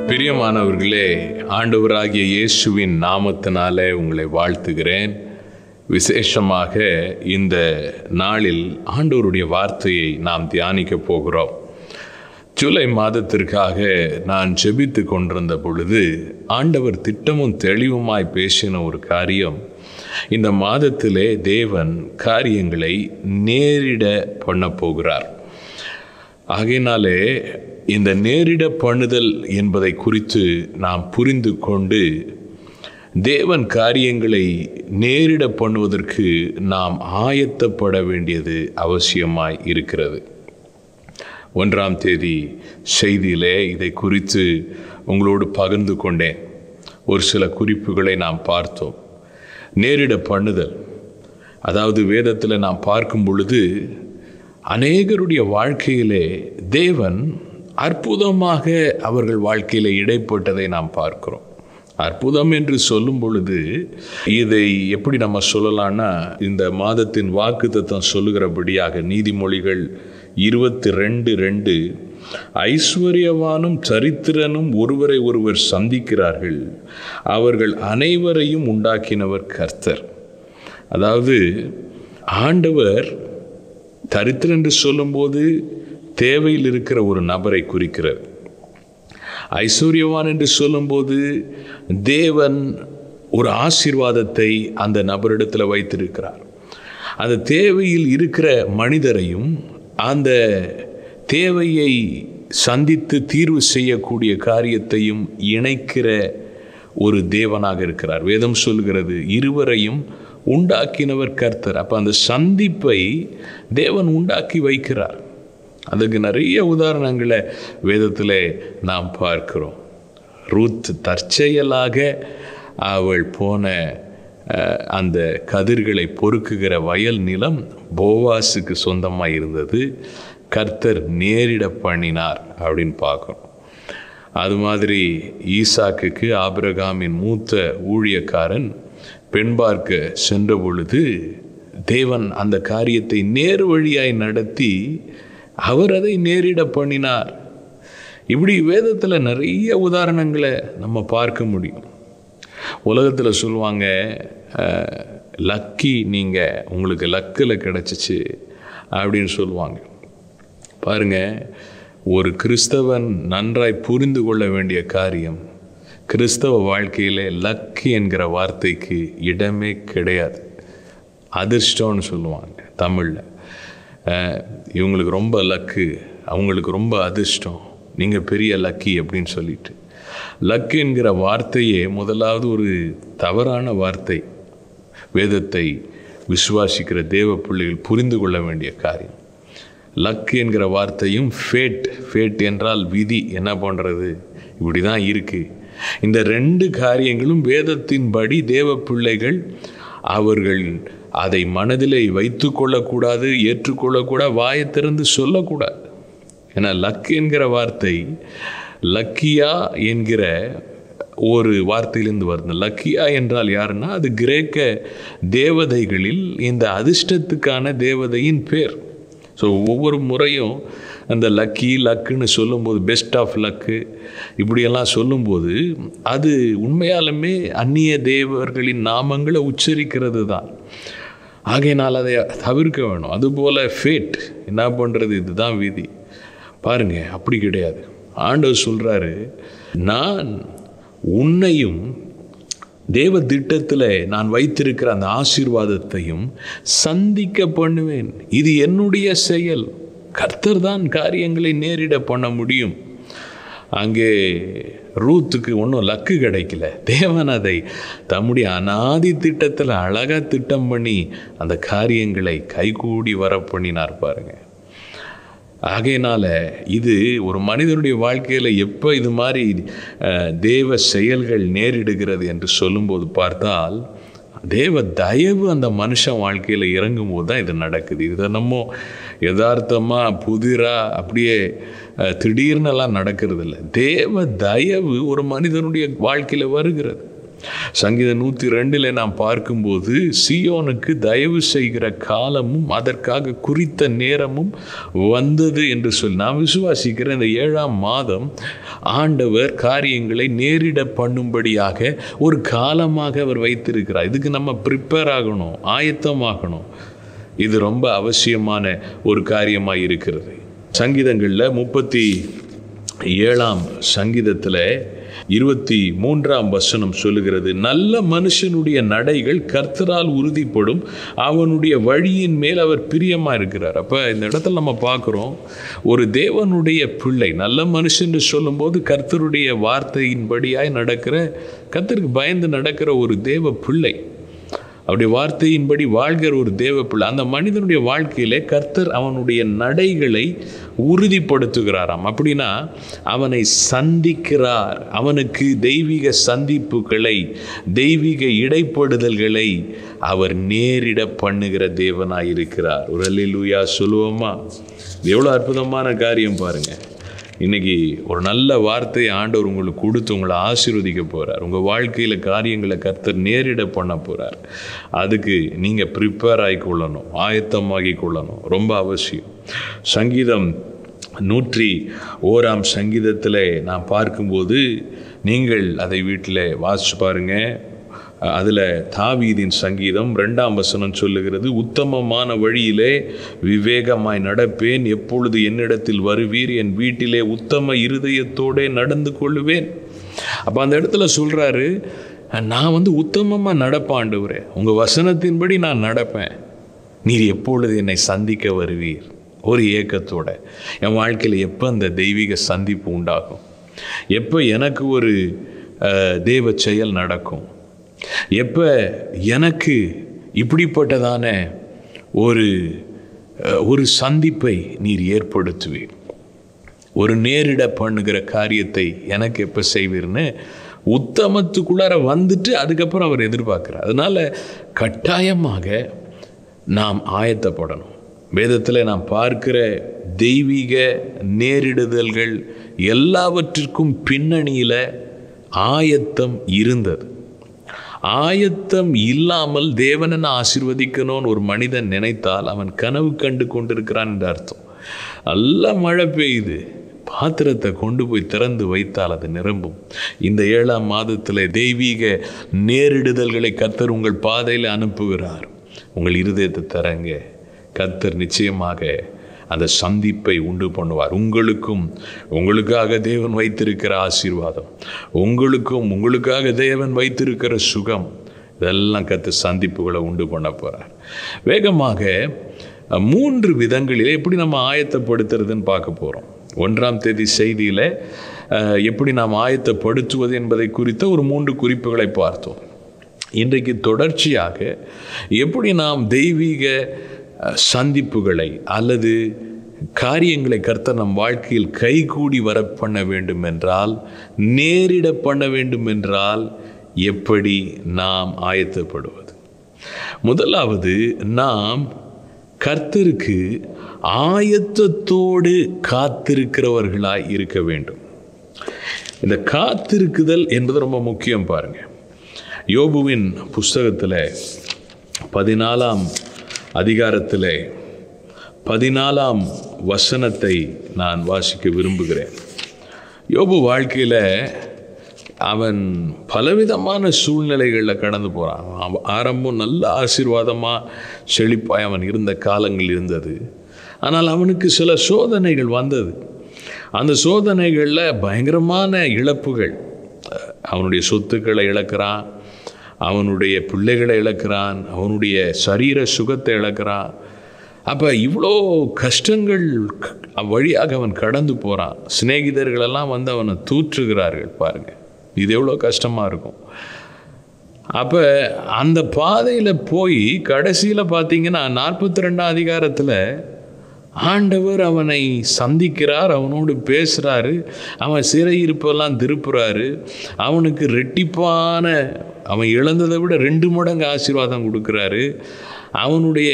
பிரியமானவர்களே, ஆண்டவராகிய இயேசுவின் நாமத்தினாலே உங்களை வாழ்த்துகிறேன். விசேஷமாக இந்த நாளில் ஆண்டவருடைய வார்த்தையை நாம் தியானிக்க போகிறோம். ஜூலை மாதத்திற்காக நான் ஜெபித்து கொண்டிருந்த பொழுது ஆண்டவர் திட்டமும் தெளிவுமாய் பேசின ஒரு காரியம், இந்த மாதத்திலே தேவன் காரியங்களை நேரிட பண்ண போகிறார். ஆகையினாலே இந்த நேரிட பண்ணுதல் என்பதை குறித்து நாம் புரிந்து கொண்டு தேவன் காரியங்களை நேரிட பண்ணுவதற்கு நாம் ஆயத்தப்பட வேண்டியது அவசியமாய் இருக்கிறது. 1ஆம் தேதி செய்தியிலே இதை குறித்து உங்களோடு பகிர்ந்து கொண்டேன். ஒரு சில குறிப்புகளை நாம் பார்த்தோம். நேரிட பண்ணுதல், அதாவது வேதத்தில் நாம் பார்க்கும் பொழுது அநேகருடைய வாழ்க்கையிலே தேவன் அற்புதமாக அவர்கள் வாழ்க்கையில் இடைப்பட்டதை நாம் பார்க்கிறோம். அற்புதம் என்று சொல்லும் பொழுது இதை எப்படி நம்ம சொல்லலாம்னா, இந்த மாதத்தின் வாக்குத்தத்தம் சொல்லுகிறபடியாக நீதிமொழிகள் 22:2, ஐஸ்வர்யவானும் சரித்திரனும் ஒருவரை ஒருவர் சந்திக்கிறார்கள், அவர்கள் அனைவரையும் உண்டாக்கினவர் கர்த்தர். அதாவது ஆண்டவர் தரித்திரன் என்று சொல்லும்போது தேவையில் இருக்கிற ஒரு நபரை குறிக்கிறார். ஐஸ்வர்யவான் என்று சொல்லும்போது தேவன் ஒரு ஆசீர்வாதத்தை அந்த நபரிடத்தில் வைத்திருக்கிறார். அந்த தேவையில் இருக்கிற மனிதரையும் அந்த தேவையை சந்தித்து தீர்வு செய்யக்கூடிய காரியத்தையும் இணைக்கிற ஒரு தேவனாக இருக்கிறார். வேதம் சொல்கிறது, இருவரையும் உண்டாக்கினவர் கர்த்தர். அப்போ அந்த சந்திப்பை தேவன் உண்டாக்கி வைக்கிறார். அதுக்கு நிறைய உதாரணங்களை வேதத்தில் நாம் பார்க்கிறோம். ரூத் தற்செயலாக அவள் போன அந்த கதிர்களை பொறுக்குகிற வயல் நிலம் போவாசுக்கு சொந்தமாக இருந்தது. கர்த்தர் நேரிட பண்ணினார் அப்படின்னு பார்க்கணும். அது மாதிரி ஈசாக்குக்கு ஆபிரகாமின் மூத்த ஊழியக்காரன் பெண் பார்க்க சென்ற பொழுது தேவன் அந்த காரியத்தை நேர் வழியாய் நடத்தி அவர் அதை நேரிட பண்ணினார். இப்படி வேதத்தில் நிறைய உதாரணங்களை நம்ம பார்க்க முடியும். உலகத்தில் சொல்லுவாங்க, லக்கி, நீங்கள் உங்களுக்கு லக்கில் கிடச்சிச்சு அப்படின்னு சொல்லுவாங்க. பாருங்க, ஒரு கிறிஸ்தவன் நன்றாய் புரிந்து கொள்ள வேண்டிய காரியம், கிறிஸ்தவ வாழ்க்கையில் லக்கி என்கிற வார்த்தைக்கு இடமே கிடையாது. அதிர்ஷ்டம்னு சொல்லுவாங்க தமிழில். இவங்களுக்கு ரொம்ப லக்கு, அவங்களுக்கு ரொம்ப அதிர்ஷ்டம், நீங்கள் பெரிய லக்கி அப்படின்னு சொல்லிட்டு, லக்கு என்கிற வார்த்தையே முதலாவது ஒரு தவறான வார்த்தை. வேதத்தை விசுவாசிக்கிற தேவ பிள்ளைகள் புரிந்து கொள்ள வேண்டிய காரியம். லக் என்கிற வார்த்தையும் ஃபேட் என்றால் விதி, என்ன பண்ணுறது, இப்படி தான் இருக்குது. இந்த ரெண்டு காரியங்களும் வேதத்தின்படி தேவ பிள்ளைகள் அவர்கள் அதை மனதிலே வைத்து கொள்ளக்கூடாது, ஏற்றுக்கொள்ளக்கூடாது, வாயை திறந்து சொல்லக்கூடாது. ஏன்னா லக் என்கிற வார்த்தை லக்கியா என்கிற ஒரு வார்த்தையிலிருந்து வருது. லக்கியா என்றால் யாருன்னா, அது கிரேக்க தேவதைகளில் இந்த அதிர்ஷ்டத்துக்கான தேவதையின் பேர். ஸோ ஒவ்வொரு முறையும் அந்த லக்குன்னு சொல்லும்போது, பெஸ்ட் ஆஃப் லக்கு இப்படியெல்லாம் சொல்லும்போது அது உண்மையாலுமே அந்நிய தேவர்களின் நாமங்களை உச்சரிக்கிறது தான். ஆகையினால் அதை தவிர்க்க வேணும். அதுபோல் ஃபேட் என்ன பண்ணுறது, இதுதான் விதி. பாருங்க, அப்படி கிடையாது. ஆண்டவர் சொல்கிறாரு, நான் உன்னையும் தேவ திட்டத்தில் நான் வைத்திருக்கிற அந்த ஆசீர்வாதத்தையும் சந்திக்க பண்ணுவேன். இது என்னுடைய செயல். கர்த்தர் தான் காரியங்களை நேரிட பண்ண முடியும். அங்கே ரூத்துக்கு ஒன்றும் லக்கு கிடைக்கல. தேவன் அதை தம்முடைய அநாதி திட்டத்தில் அழகாக திட்டம் பண்ணி அந்த காரியங்களை கைகூடி வர பண்ணினார் பாருங்க. ஆகையினால இது ஒரு மனிதனுடைய வாழ்க்கையில் எப்போ இது மாதிரி தேவ செயல்கள் நேரிடுகிறது என்று சொல்லும்போது பார்த்தால், தேவ தயவு அந்த மனுஷன் வாழ்க்கையில் இறங்கும் போது தான் இது நடக்குது. இதை நம்ம யதார்த்தமாக புதிராக அப்படியே திடீர்னெல்லாம் நடக்கிறது இல்லை. தேவ தயவு ஒரு மனிதனுடைய வாழ்க்கையில் வருகிறது. சங்கீதம் 102 நாம் பார்க்கும்போது, சீயோனுக்கு தயவு செய்கிற காலமும் அதற்காக குறித்த நேரமும் வந்தது என்று சொல்லி நான் விசுவாசிக்கிற இந்த 7ஆம் மாதம் ஆண்டவர் காரியங்களை நேரிட பண்ணும்படியாக ஒரு காலமாக அவர் வைத்திருக்கிறார். இதுக்கு நம்ம ப்ரிப்பேர் ஆகணும், ஆயத்தமாகணும். இது ரொம்ப அவசியமான ஒரு காரியமாக இருக்கிறது. சங்கீதங்களில் 37ஆம் சங்கீதத்தில் 23ஆம் வசனம் சொல்லுகிறது, நல்ல மனுஷனுடைய நடைகள் கர்த்தரால் உறுதிப்படும், அவனுடைய வழியின் மேல் அவர் பிரியமாக இருக்கிறார். அப்போ இந்த இடத்துல நம்ம பார்க்குறோம், ஒரு தேவனுடைய பிள்ளை, நல்ல மனுஷன் சொல்லும்போது கர்த்தருடைய வார்த்தையின்படியாய் நடக்கிற, கர்த்தருக்கு பயந்து நடக்கிற ஒரு தேவ பிள்ளை, அவருடைய வார்த்தையின்படி வாழ்கிற ஒரு தேவ பிள்ளை. அந்த மனிதனுடைய வாழ்க்கையிலே கர்த்தர் அவனுடைய நடைகளை உறுதிப்படுத்துகிறாராம். அப்படின்னா அவனை சந்திக்கிறார், அவனுக்கு தெய்வீக சந்திப்புகளை, தெய்வீக இடைப்படுதல்களை அவர் நேரிட பண்ணுகிற தேவனாயிருக்கிறார். ஒரு அல்லேலூயா சொல்லுவோமா? எவ்வளோ அற்புதமான காரியம் பாருங்க. இன்னைக்கு ஒரு நல்ல வார்த்தையை ஆண்டவர் உங்களுக்கு கொடுத்து உங்களை ஆசீர்வதிக்க போகிறார். உங்கள் வாழ்க்கையில் காரியங்களை கர்த்தர் நேரிட பண்ண போகிறார். அதுக்கு நீங்கள் ப்ரிப்பேர் ஆகிக்கொள்ளணும், ஆயத்தமாகி கொள்ளணும், ரொம்ப அவசியம். சங்கீதம் 101ஆம் சங்கீதத்தில் நான் பார்க்கும்போது, நீங்கள் அதை வீட்டில் வாசிச்சு பாருங்கள். அதில் தாவீதின் சங்கீதம் 2ஆம் வசனம் சொல்லுகிறது, உத்தமமான வழியிலே விவேகமாய் நடப்பேன், எப்பொழுது என்னிடத்தில் வருவீர், என் வீட்டிலே உத்தம இருதயத்தோடு நடந்து கொள்ளுவேன். அப்போ அந்த இடத்துல சொல்கிறாரு, நான் உத்தமமாக நடப்பேன் ஆண்டவரே, உங்கள் வசனத்தின்படி நான் நடப்பேன், நீர் எப்பொழுது என்னை சந்திக்க வருவீர். ஒரு ஏக்கத்தோட என் வாழ்க்கையில் எப்போ அந்த தெய்வீக சந்திப்பு உண்டாகும், எப்போ எனக்கு ஒரு தேவ செயல் நடக்கும், எப்போ எனக்கு இப்படிப்பட்டதான ஒரு சந்திப்பை நீர் ஏற்படுத்துவீர், ஒரு நேரிட பண்ணுகிற காரியத்தை எனக்கு எப்போ செய்வீர்னு உத்தமத்துக்குள்ளார வந்துட்டு அதுக்கப்புறம் அவர் எதிர்பார்க்கிறார். அதனால் கட்டாயமாக நாம் ஆயத்தப்படணும். வேதத்தில் நாம் பார்க்கிற தெய்வீக நேரிடுதல்கள் எல்லாவற்றிற்கும் பின்னணியில் ஆயத்தம் இருந்தது. ஆயத்தம் இல்லாமல் தேவனை ஆசீர்வதிக்கணும்னு ஒரு மனிதன் நினைத்தால் அவன் கனவு கண்டு கொண்டிருக்கிறான் என்று அர்த்தம். நல்ல மழை பெய்யுது, பாத்திரத்தை கொண்டு போய் திறந்து வைத்தால் அது நிரம்பும். இந்த 7ஆம் மாதத்தில் தெய்வீக நேரிடுதல்களை கர்த்தர் உங்கள் பாதையில் அனுப்புகிறார். உங்கள் இருதயத்தை தரங்க, கர்த்தர் நிச்சயமாக அந்த சந்திப்பை உண்டு பண்ணுவார். உங்களுக்காக தேவன் வைத்திருக்கிற ஆசீர்வாதம், உங்களுக்காக தேவன் வைத்திருக்கிற சுகம், இதெல்லாம் கர்த்தர் சந்திப்புகளை உண்டு பண்ண போகிறார். வேகமாக 3 விதங்களில் எப்படி நம்ம ஆயத்தப்படுத்துறதுன்னு பார்க்க போகிறோம். 1ஆம் தேதி செய்தியில் எப்படி நாம் ஆயத்தப்படுத்துவது என்பதை குறித்த ஒரு 3 குறிப்புகளை பார்த்தோம். இன்றைக்கு தொடர்ச்சியாக எப்படி நாம் தெய்வீக சந்திப்புகளை அல்லது காரியங்களை கர்த்தர் நம் வாழ்க்கையில் கைகூடி வர பண்ண வேண்டும் என்றால், நேரிட பண்ண வேண்டும் என்றால் எப்படி நாம் ஆயத்தப்படுவது? முதலாவது, நாம் கர்த்தருக்கு ஆயத்தத்தோடு காத்திருக்கிறவர்களாய் இருக்க வேண்டும். இந்த காத்திருக்குதல் என்பது ரொம்ப முக்கியம். பாருங்க, யோபுவின் புஸ்தகத்தில் 14ஆம் அதிகாரத்தில் 14ஆம் வசனத்தை நான் வாசிக்க விரும்புகிறேன். யோபு வாழ்க்கையில் அவன் பலவிதமான சூழ்நிலைகளில் கடந்து போகிறான். ஆரம்பம் நல்ல ஆசீர்வாதமாக செழிப்பாய் அவன் இருந்த காலங்கள் இருந்தது. ஆனால் அவனுக்கு சில சோதனைகள் வந்தது. அந்த சோதனைகளில் பயங்கரமான இழப்புகள். அவனுடைய சொத்துக்களை இழக்கிறான், அவனுடைய பிள்ளைகளை இழக்கிறான், அவனுடைய சரீர சுகத்தை இழக்கிறான். அப்போ இவ்வளோ கஷ்டங்கள் வழியாக அவன் கடந்து போகிறான். சிநேகிதர்களெல்லாம் அவனை தூற்றுகிறார்கள். பாருங்கள், இது எவ்வளோ கஷ்டமாக இருக்கும். அப்போ அந்த பாதையில் போய் கடைசியில் பார்த்தீங்கன்னா 42ஆம் அதிகாரத்தில் ஆண்டவர் அவனை சந்திக்கிறார், அவனோடு பேசுகிறாரு, அவன் சிறையிருப்பெல்லாம் திருப்புறாரு, அவனுக்கு ரெட்டிப்பான, அவன் இழந்ததை விட 2 மடங்கு ஆசீர்வாதம் கொடுக்குறாரு. அவனுடைய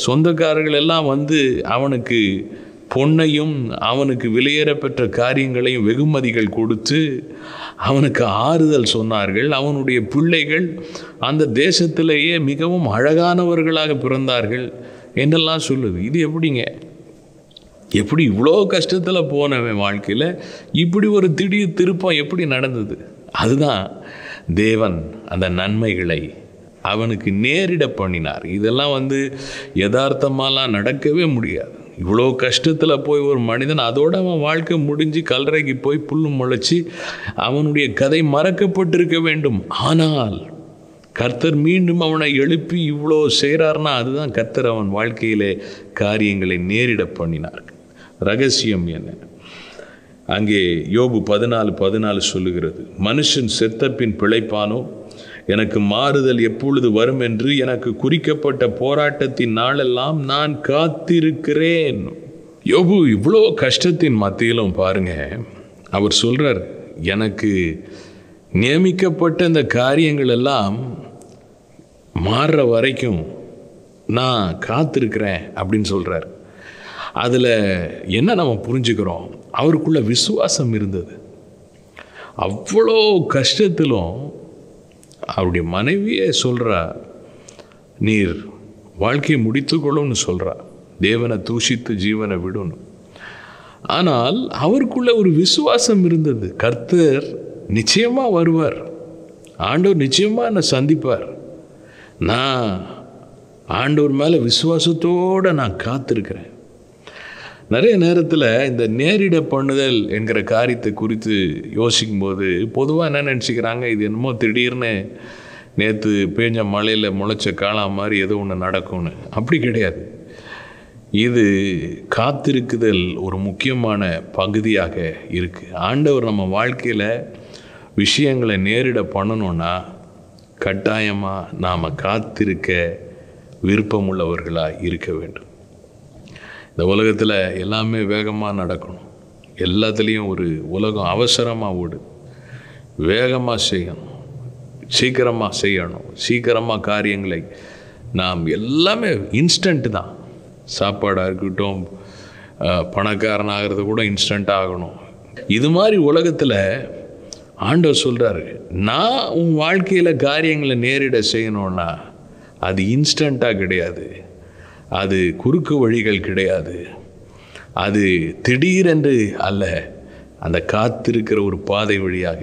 சொந்தக்காரர்கள் எல்லாம் அவனுக்கு பொன்னையும் அவனுக்கு விலையேறப்பெற்ற காரியங்களையும் வெகுமதிகள் கொடுத்து அவனுக்கு ஆறுதல் சொன்னார்கள். அவனுடைய பிள்ளைகள் அந்த தேசத்திலேயே மிகவும் அழகானவர்களாக பிறந்தார்கள் என்றெல்லாம் சொல்லுது. இது எப்படிங்க? எப்படி இவ்வளோ கஷ்டத்தில் போனவன் வாழ்க்கையில் இப்படி ஒரு திடீர் திருப்பம் எப்படி நடந்தது? அதுதான் தேவன் அந்த நன்மைகளை அவனுக்கு நேரிட பண்ணினார். இதெல்லாம் யதார்த்தமாலாம் நடக்கவே முடியாது. இவ்வளோ கஷ்டத்தில் போய் ஒரு மனிதன் அதோட அவன் வாழ்க்கை முடிஞ்சு கல்லறைக்கு போய் புல்லு முளைச்சி அவனுடைய கதை மறக்கப்பட்டிருக்க வேண்டும். ஆனால் கர்த்தர் மீண்டும் அவனை எழுப்பி இவ்வளோ செய்கிறார்னா அதுதான் கர்த்தர் அவன் வாழ்க்கையிலே காரியங்களை நேரிட பண்ணினார். ரகசியம் என்ன? அங்கே யோபு 14:14 சொல்லுகிறது, மனுஷன் செத்த பின் பிழைப்பானோ? எனக்கு மாறுதல் எப்பொழுது வரும் என்று எனக்கு குறிக்கப்பட்ட போராட்டத்தின் நாளெல்லாம் நான் காத்திருக்கிறேன். யோபு இவ்வளோ கஷ்டத்தின் மத்தியிலும் பாருங்க, அவர் சொல்றார், எனக்கு நியமிக்கப்பட்ட இந்த காரியங்கள் எல்லாம் மாறுற வரைக்கும் நான் காத்திருக்கிறேன் அப்படின்னு சொல்றார். அதில் என்ன நம்ம புரிஞ்சுக்கிறோம்? அவருக்குள்ள விசுவாசம் இருந்தது. அவ்வளோ கஷ்டத்திலும் அவருடைய மனைவியே சொல்கிறா, நீர் வாழ்க்கையை முடித்துக்கொள்ளும்னு சொல்கிறா, தேவனை தூஷித்து ஜீவனை விடணும். ஆனால் அவருக்குள்ள ஒரு விசுவாசம் இருந்தது. கர்த்தர் நிச்சயமாக வருவார், ஆண்டவர் நிச்சயமாக என்னை சந்திப்பார். நான் ஆண்டவர் மேலே விசுவாசத்தோடு நான் காத்திருக்கிறேன். நிறைய நேரத்தில் இந்த நேரிட பண்ணுதல் என்கிற காரியத்தை குறித்து யோசிக்கும்போது பொதுவாக என்ன நினச்சிக்கிறாங்க, இது என்னமோ திடீர்னு நேற்று பேஞ்ச மழையில் முளைச்ச காளா மாதிரி ஏதோ ஒன்று நடக்கும்னு. அப்படி கிடையாது. இது காத்திருக்குதல் ஒரு முக்கியமான பகுதியாக இருக்குது. ஆண்டவர் நம்ம வாழ்க்கையில் விஷயங்களை நேரிட பண்ணணுன்னா கட்டாயமாக நாம் காத்திருக்க விருப்பமுள்ளவர்களாக இருக்க வேண்டும். இந்த உலகத்தில் எல்லாமே வேகமாக நடக்கணும். எல்லாத்துலேயும் ஒரு உலகம் அவசரமாக ஓடு, வேகமாக செய்யணும், சீக்கிரமாக செய்யணும், சீக்கிரமாக காரியங்களை நாம் எல்லாமே இன்ஸ்டன்ட்டு தான். சாப்பாடாக இருக்கட்டும், பணக்காரன் ஆகிறது கூட இன்ஸ்டன்ட் ஆகணும். இது மாதிரி உலகத்தில் ஆண்டவர் சொல்கிறாரு, நான் உன் வாழ்க்கையில் காரியங்களை நேரிட செய்யணுன்னா அது இன்ஸ்டண்ட்டாக கிடையாது, அது குறுக்கு வழிகள் கிடையாது, அது திடீரென்று அல்ல. அந்த காத்திருக்கிற ஒரு பாதை வழியாக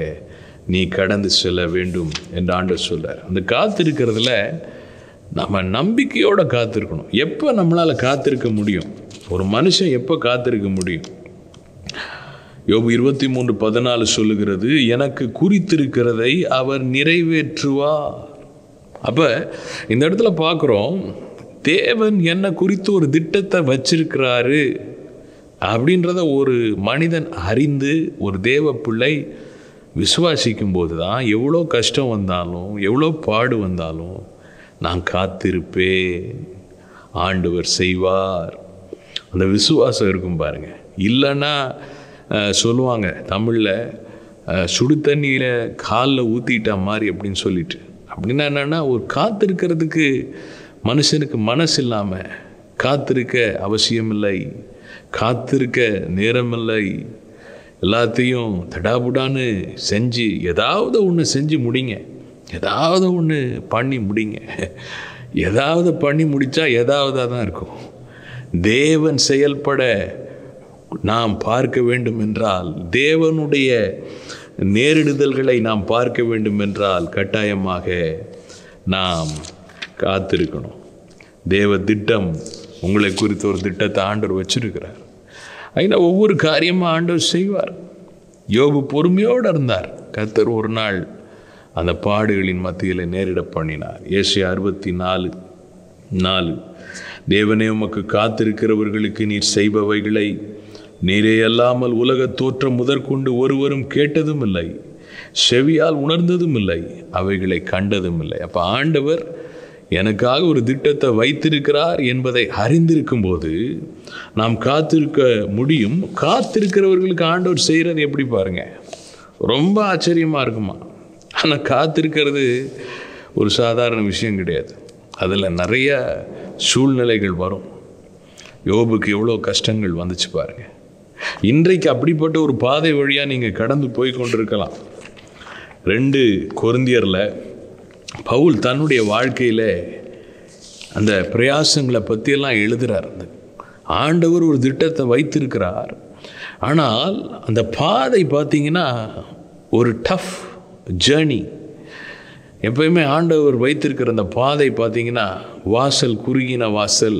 நீ கடந்து செல்ல வேண்டும் என்று ஆண்டவர் சொல்கிறார். அந்த காத்திருக்கிறதுல நம்ம நம்பிக்கையோடு காத்திருக்கணும். எப்போ நம்மளால் காத்திருக்க முடியும்? ஒரு மனுஷன் எப்போ காத்திருக்க முடியும்? யோபு 23:14 சொல்லுகிறது, எனக்கு குறித்திருக்கிறதை அவர் நிறைவேற்றுவார். அப்போ இந்த இடத்துல பார்க்குறோம், தேவன் என்ன குறித்து ஒரு திட்டத்தை வச்சிருக்கிறாரு அப்படின்றத ஒரு மனிதன் அறிந்து ஒரு தேவ பிள்ளை விசுவாசிக்கும் போது தான் எவ்வளோ கஷ்டம் வந்தாலும் எவ்வளோ பாடு வந்தாலும் நான் காத்திருப்பேன், ஆண்டவர் செய்வார், அந்த விசுவாசம் இருக்கும் பாருங்க. இல்லைன்னா சொல்லுவாங்க தமிழில், சுடு தண்ணியில் காலில் ஊற்றிட்டா மாதிரி அப்படின்னு சொல்லிட்டு. அப்படின்னா என்னென்னா, ஒரு காத்திருக்கிறதுக்கு மனுஷனுக்கு மனசு இல்லாமல் காத்திருக்க அவசியமில்லை, காத்திருக்க நேரமில்லை. எல்லாத்தையும் தடாபுடான்னு செஞ்சு ஏதாவது ஒன்று செஞ்சு முடிங்க, ஏதாவது ஒன்று பண்ணி முடிங்க. ஏதாவது பண்ணி முடித்தா ஏதாவதாக தான் இருக்கும். தேவன் செயல்பட நாம் பார்க்க வேண்டும் என்றால், தேவனுடைய நேரிடுதல்களை நாம் பார்க்க வேண்டும் என்றால் கட்டாயமாக நாம் காத்திருக்கணும். தேவ திட்டம் உங்களை குறித்த ஒரு திட்டத்தை ஆண்டவர் வச்சிருக்கிறார். ஐயா, ஒவ்வொரு காரியமாக ஆண்டவர் செய்வார். யோபு பொறுமையோடு இருந்தார். கர்த்தர் ஒரு நாள் அந்த பாடுகளின் மத்தியில் நேரிட பண்ணினார். ஏசாயா 64:4, தேவனே உமக்கு காத்திருக்கிறவர்களுக்கு நீர் செய்பவைகளை நீரே அல்லாமல் உலக தோற்றம் முதற்கொண்டு ஒருவரும் கேட்டதும் இல்லை, செவியால் உணர்ந்ததும் இல்லை, அவைகளை கண்டதும் இல்லை. அப்போ ஆண்டவர் எனக்காக ஒரு திட்டத்தை வைத்திருக்கிறார் என்பதை அறிந்திருக்கும் போது நாம் காத்திருக்க முடியும். காத்திருக்கிறவர்களுக்கு ஆண்டவர் செய்கிறது எப்படி பாருங்க, ரொம்ப ஆச்சரியமாக இருக்குமா. ஆனால் காத்திருக்கிறது ஒரு சாதாரண விஷயம் கிடையாது. அதில் நிறைய சூழ்நிலைகள் வரும். யோபுக்கு எவ்வளோ கஷ்டங்கள் வந்துச்சு பாருங்க. இன்றைக்கு அப்படிப்பட்ட ஒரு பாதை வழியாக நீங்கள் கடந்து போய் கொண்டிருக்கலாம். 2 கொரிந்தியரில் பவுல் தன்னுடைய வாழ்க்கையில் அந்த பிரயாசங்களை பற்றியெல்லாம் எழுதுகிறார். ஆண்டவர் ஒரு திட்டத்தை வைத்திருக்கிறார். ஆனால் அந்த பாதை பார்த்தீங்கன்னா ஒரு டஃப் ஜேர்னி. எப்பயுமே ஆண்டவர் வைத்திருக்கிற அந்த பாதை பார்த்தீங்கன்னா வாசல் குறுகின வாசல்,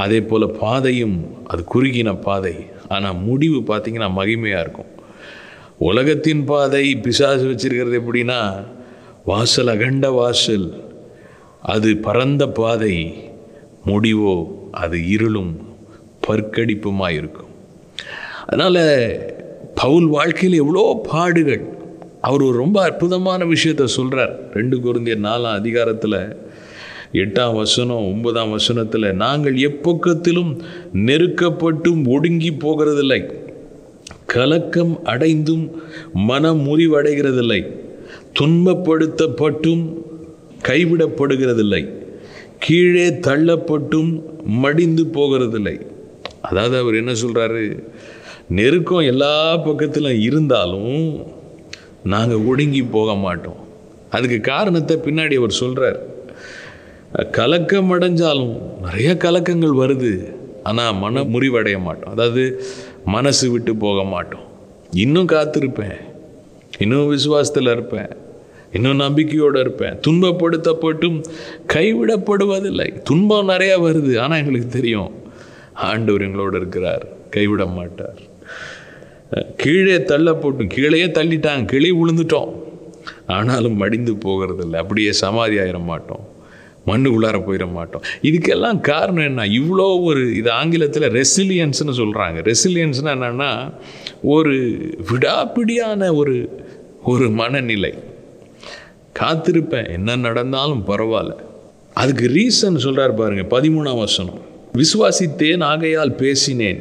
அதே போல் பாதையும் அது குறுகின பாதை. ஆனால் முடிவு பார்த்தீங்கன்னா மகிமையாக இருக்கும். உலகத்தின் பாதை பிசாசு வச்சிருக்கிறது எப்படின்னா வாசல் அகண்ட வாசல், அது பரந்த பாதை, முடிவோ அது இருளும் பற்கடிப்புமாக இருக்கும். அதனால் பவுல் வாழ்க்கையில் எவ்வளோ பாடுகள். அவர் ஒரு ரொம்ப அற்புதமான விஷயத்தை சொல்கிறார். 2 கொரிந்தியர் 4ஆம் அதிகாரத்தில் 8ஆம் வசனம் 9ஆம் வசனத்தில், நாங்கள் எப்பக்கத்திலும் நெருக்கப்பட்டும் ஒடுங்கி போகிறதில்லை, கலக்கம் அடைந்தும் மனம் முறிவடைகிறதில்லை, துன்பப்படுத்தப்பட்டும் கைவிடப்படுகிறதில்லை, கீழே தள்ளப்பட்டும் மடிந்து போகிறதில்லை. அதாவது அவர் என்ன சொல்கிறாரு, நெருக்கம் எல்லா பக்கத்திலும் இருந்தாலும் நாங்கள் ஒடுங்கி போக மாட்டோம். அதுக்கு காரணத்தை பின்னாடி அவர் சொல்கிறார். கலக்கம் அடைஞ்சாலும் நிறைய கலக்கங்கள் வருது, ஆனால் மன முறிவடைய மாட்டோம். அதாவது மனசு விட்டு போக மாட்டோம். இன்னும் காத்திருப்பேன், இன்னும் விசுவாசத்தில் இருப்பேன், இன்னும் நம்பிக்கையோடு இருப்பேன். துன்பப்படுத்தப்பட்டும் கைவிடப்படுவதில்லை. துன்பம் நிறையா வருது, ஆனால் எங்களுக்கு தெரியும் ஆண்டவர் எங்களோடு இருக்கிறார், கைவிட மாட்டார். கீழே தள்ளப்பட்டும், கீழே தள்ளிட்டாங்க, கீழே விழுந்துட்டோம், ஆனாலும் மடிந்து போகிறதில்லை, அப்படியே சமாதி ஆயிட மாட்டோம், மண்ணுக்குள்ளார போயிட மாட்டோம். இதுக்கெல்லாம் காரணம் என்ன? இவ்வளோ இது ஆங்கிலத்தில் ரெசிலியன்ஸ்னு சொல்கிறாங்க. ரெசிலியன்ஸ்னால் என்னென்னா ஒரு விடாப்பிடியான ஒரு மனநிலை. காத்திருப்பேன், என்ன நடந்தாலும் பரவாயில்ல. அதுக்கு ரீசன் சொல்கிறார் பாருங்க, 13ஆம் வசனம். விசுவாசித்தேன் ஆகையால் பேசினேன்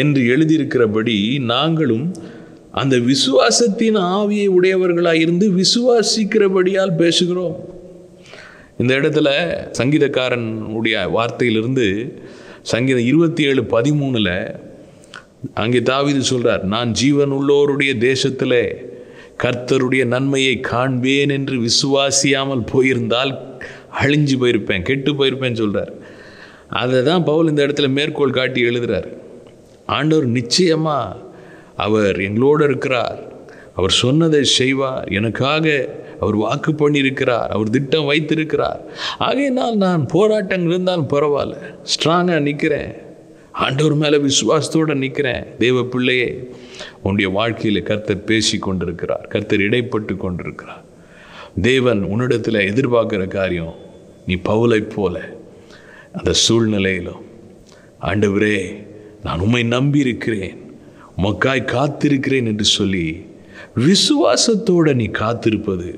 என்று எழுதியிருக்கிறபடி நாங்களும் அந்த விசுவாசத்தின் ஆவியை உடையவர்களாக இருந்து விசுவாசிக்கிறபடியால் பேசுகிறோம். இந்த இடத்துல சங்கீதக்காரன் உடைய வார்த்தையிலிருந்து சங்கீதம் 27:13 அங்கே தாவீது சொல்கிறார், நான் ஜீவன் உள்ளோருடைய தேசத்தில் கர்த்தருடைய நன்மையை காண்பேன் என்று விசுவாசியாமல் போயிருந்தால் அழிஞ்சு போயிருப்பேன், கெட்டு போயிருப்பேன்னு சொல்கிறார். அதை தான் பவுல் இந்த இடத்துல மேற்கோள் காட்டி எழுதுகிறார். ஆண்டவர் நிச்சயமாக அவர் எங்களோடு இருக்கிறார், அவர் சொன்னதை செய்வார், எனக்காக அவர் வாக்கு பண்ணியிருக்கிறார், அவர் திட்டம் வைத்திருக்கிறார். ஆகையினால் நான் போராட்டங்கள் இருந்தாலும் பரவாயில்ல, ஸ்ட்ராங்காக நிற்கிறேன், ஆண்டவர் மேலே விசுவாசத்தோடு நிற்கிறேன். தேவ பிள்ளையே, உன்னுடைய வாழ்க்கையில் கர்த்தர் பேசி கொண்டிருக்கிறார், கர்த்தர் இடைப்பட்டு கொண்டிருக்கிறார். தேவன் உன்னிடத்தில் எதிர்பார்க்குற காரியம், நீ பவுலை போல அந்த சூழ்நிலையிலும் ஆண்டவரே நான் உம்மை நம்பியிருக்கிறேன், உமக்காய் காத்திருக்கிறேன் என்று சொல்லி விசுவாசத்தோடு நீ காத்திருப்பது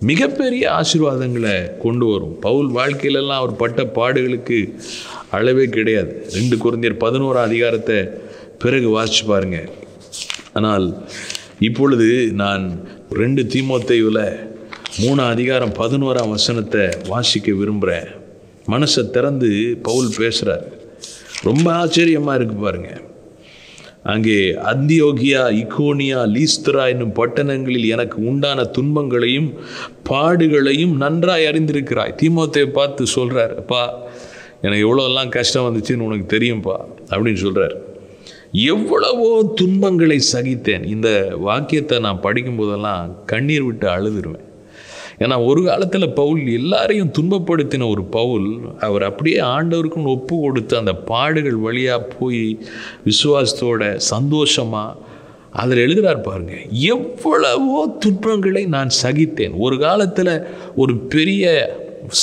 மிகப்பெரிய ஆசீர்வாதங்களை கொண்டு வரும். பவுல் வாழ்க்கையிலெல்லாம் அவர் பட்ட பாடுகளுக்கு அளவே கிடையாது. 2 கொரிந்தியர் 11ஆம் அதிகாரத்தை பிறகு வாசிச்சு பாருங்க. ஆனால் இப்பொழுது நான் 2 தீமோத்தேயுவில் 3ஆம் அதிகாரம் 11ஆம் வசனத்தை வாசிக்க விரும்புகிறேன். மனசை திறந்து பவுல் பேசுகிறார். ரொம்ப ஆச்சரியமாக இருக்கு பாருங்க. அங்கே அந்தியோகியா, இக்கோனியா, லீஸ்திரா என்னும் பட்டணங்களில் எனக்கு உண்டான துன்பங்களையும் பாடுகளையும் நன்றாய் அறிந்திருக்கிறாய். தீமோத்தேயை பார்த்து சொல்கிறார், அப்பா எனக்கு எவ்வளோலாம் கஷ்டம் வந்துச்சுன்னு உனக்கு தெரியும்ப்பா அப்படின்னு சொல்கிறார். எவ்வளவோ துன்பங்களை சகித்தேன். இந்த வாக்கியத்தை நான் படிக்கும்போதெல்லாம் கண்ணீர் விட்டு அழுதுருவேன். ஏன்னா ஒரு காலத்தில் பவுல் எல்லாரையும் துன்பப்படுத்தின ஒரு பவுல், அவர் அப்படியே ஆண்டவருக்குன்னு ஒப்பு கொடுத்து அந்த பாடுகள் வழியாக போய் விசுவாசத்தோட சந்தோஷமாக அதில் எழுதுகிறார் பாருங்க. எவ்வளவோ துன்பங்களை நான் சகித்தேன். ஒரு காலத்தில் ஒரு பெரிய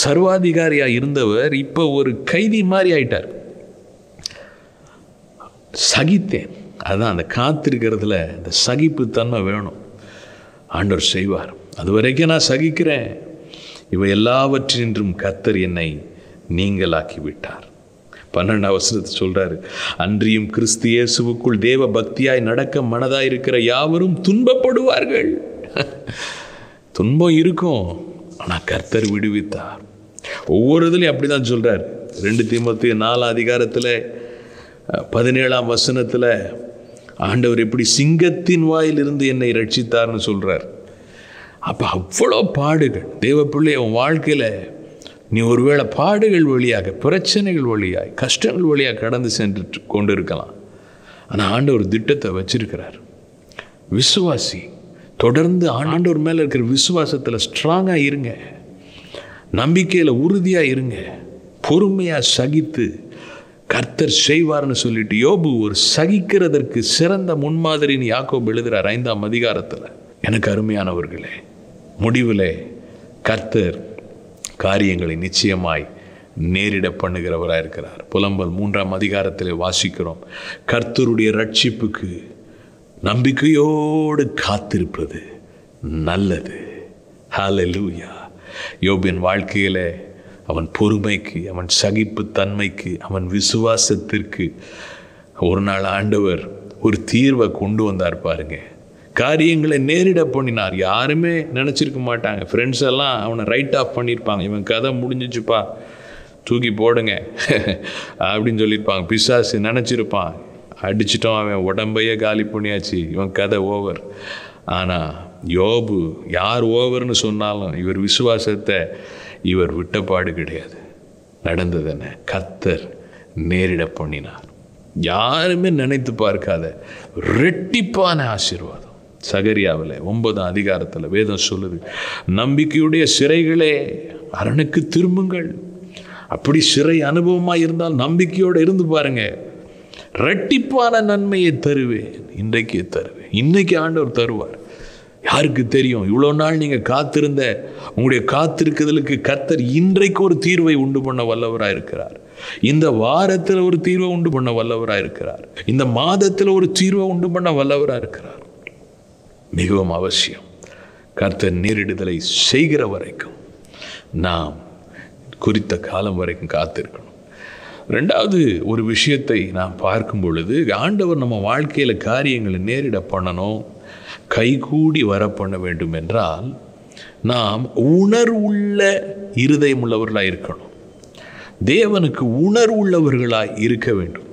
சர்வாதிகாரியாக இருந்தவர் இப்போ ஒரு கைதி மாதிரி ஆயிட்டார். சகித்தேன். அதுதான் அந்த காத்திருக்கிறதுல இந்த சகிப்புத்தன்மை வேணும். ஆண்டவர் செய்வார். அது வரைக்கும் நான் சகிக்கிறேன். இவை எல்லாவற்றின்றும் கர்த்தர் என்னை நீங்களாக்கி விட்டார். 12ஆம் வசனத்தை சொல்றாரு, அன்றியும் கிறிஸ்து இயேசுவுக்குள் தேவ பக்தியாய் நடக்க மனதாய் இருக்கிற யாவரும் துன்பப்படுவார்கள். துன்பம் இருக்கும், ஆனால் கர்த்தர் விடுவித்தார். ஒவ்வொரு இதுலையும் அப்படிதான் சொல்றார். 2 தீமோத்தேயு 4:17 ஆண்டவர் எப்படி சிங்கத்தின் வாயிலிருந்து என்னை ரட்சித்தார்னு சொல்கிறார். அப்போ அவ்வளோ பாடுகள் தேவ பிள்ளை உன் வாழ்க்கையில் நீ ஒருவேளை பாடுகள் வழியாக, பிரச்சனைகள் வழியாக, கஷ்டங்கள் வழியாக கடந்து சென்று கொண்டு இருக்கலாம். ஆனால் ஆண்டவர் திட்டத்தை வச்சிருக்கிறார். விசுவாசி, தொடர்ந்து ஆண்டவர் மேலே இருக்கிற விசுவாசத்தில் ஸ்ட்ராங்காக இருங்க, நம்பிக்கையில் உறுதியாக இருங்க, பொறுமையாக சகித்து கர்த்தர் செய்வார்னு சொல்லிட்டு யோபு ஒரு சகிக்கிறதற்கு சிறந்த முன்மாதிரின்னு யாக்கோபு எழுதுகிறார் 5ஆம் அதிகாரத்தில். எனக்கு அருமையானவர்களே, முடிவில் கர்த்தர் காரியங்களை நிச்சயமாய் நேரிட பண்ணுகிறவராக இருக்கிறார். புலம்பல் 3ஆம் அதிகாரத்தில் வாசிக்கிறோம், கர்த்தருடைய ரட்சிப்புக்கு நம்பிக்கையோடு காத்திருப்பது நல்லது. ஹல்லேலூயா. யோபின் வாழ்க்கையில் அவன் பொறுமைக்கு, அவன் சகிப்பு தன்மைக்கு, அவன் விசுவாசத்திற்கு ஒரு நாள் ஆண்டவர் ஒரு தீர்வை கொண்டு வந்தார் பாருங்க. காரியங்களை நேரிட பண்ணினார். யாருமே நினச்சிருக்க மாட்டாங்க. ஃப்ரெண்ட்ஸ் எல்லாம் அவனை ரைட் ஆஃப் பண்ணியிருப்பாங்க. இவன் கதை முடிஞ்சிச்சுப்பா, தூக்கி போடுங்க அப்படின்னு சொல்லியிருப்பாங்க. பிசாசு நினச்சிருப்பான், அடிச்சிட்டோம், அவன் உடம்பையே காலி பண்ணியாச்சு, இவன் கதை ஓவர். ஆனால் யோபு யார் ஓவர்னு சொன்னாலும் இவர் விசுவாசத்தை இவர் விட்டப்பாடு கிடையாது. நடந்ததென்ன? கர்த்தர் நேரிட பண்ணினார். யாருமே நினைத்து பார்க்காத ரெட்டிப்பான ஆசீர்வாதம். சகரியாவில் 9ஆம் அதிகாரத்தில் வேதம் சொல்லுது, நம்பிக்கையுடைய சிறைகளே அரணுக்கு திரும்புங்கள். அப்படி சிறை அனுபவமாக இருந்தால் நம்பிக்கையோடு இருந்து பாருங்க, ரெட்டிப்பான நன்மையை தருவேன், இன்றைக்கே தருவேன். இன்னைக்கு ஆண்டவர் தருவார். யாருக்கு தெரியும், இவ்வளோ நாள் நீங்கள் காத்திருந்த உங்களுடைய காத்திருக்குதலுக்கு கர்த்தர் இன்றைக்கு ஒரு தீர்வை உண்டு பண்ண வல்லவராக இருக்கிறார். இந்த வாரத்தில் ஒரு தீர்வை உண்டு பண்ண வல்லவராக இருக்கிறார். இந்த மாதத்தில் ஒரு தீர்வை உண்டு பண்ண வல்லவராக இருக்கிறார். மிகவும் அவசியம். கர்த்தர் நேரிடுதலை செய்கிற வரைக்கும் நாம் குறித்த காலம் வரைக்கும் காத்திருக்கணும். 2வது ஒரு விஷயத்தை நாம் பார்க்கும் பொழுது, ஆண்டவர் நம்ம வாழ்க்கையில் காரியங்களை நேரிட பண்ணணும், கைகூடி வர பண்ண வேண்டும் என்றால் நாம் உணர்வுள்ள இருதயம் உள்ளவர்களாக இருக்கணும். தேவனுக்கு உணர்வுள்ளவர்களாக இருக்க வேண்டும்.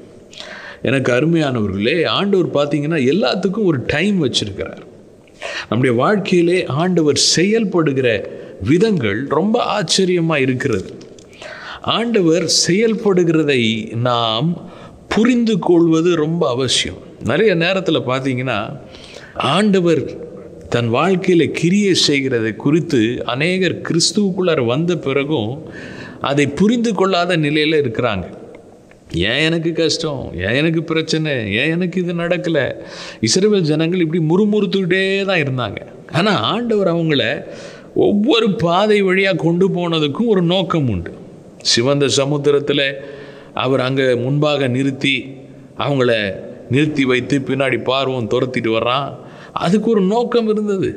எனக்கு அருமையானவர்களே, ஆண்டவர் பார்த்தீங்கன்னா எல்லாத்துக்கும் ஒரு டைம் வச்சிருக்கிறார். நம்முடைய வாழ்க்கையிலே ஆண்டவர் செயல்படுகிற விதங்கள் ரொம்ப ஆச்சரியமாக இருக்கிறது. ஆண்டவர் செயல்படுகிறதை நாம் புரிந்து கொள்வது ரொம்ப அவசியம். நிறைய நேரத்தில் பார்த்தீங்கன்னா ஆண்டவர் தன் வாழ்க்கையில் கிரியை செய்கிறதை குறித்து அநேகர் கிறிஸ்துவுக்குள்ளார வந்த பிறகும் அதை புரிந்து கொள்ளாத நிலையில் இருக்கிறாங்க. ஏன் எனக்கு கஷ்டம், ஏன் எனக்கு பிரச்சனை, ஏன் எனக்கு இது நடக்கலை? இஸ்ரவேல் ஜனங்கள் இப்படி முறுமுறுத்துக்கிட்டே தான் இருந்தாங்க. ஆனால் ஆண்டவர் அவங்கள ஒவ்வொரு பாதை வழியாக கொண்டு போனதுக்கும் ஒரு நோக்கம் உண்டு. சிவந்த சமுத்திரத்தில் அவர் அங்கே முன்பாக நிறுத்தி அவங்கள நிறுத்தி வைத்து பின்னாடி பார்வோன் துரத்திட்டு வர்றான். அதுக்கு ஒரு நோக்கம் இருந்தது.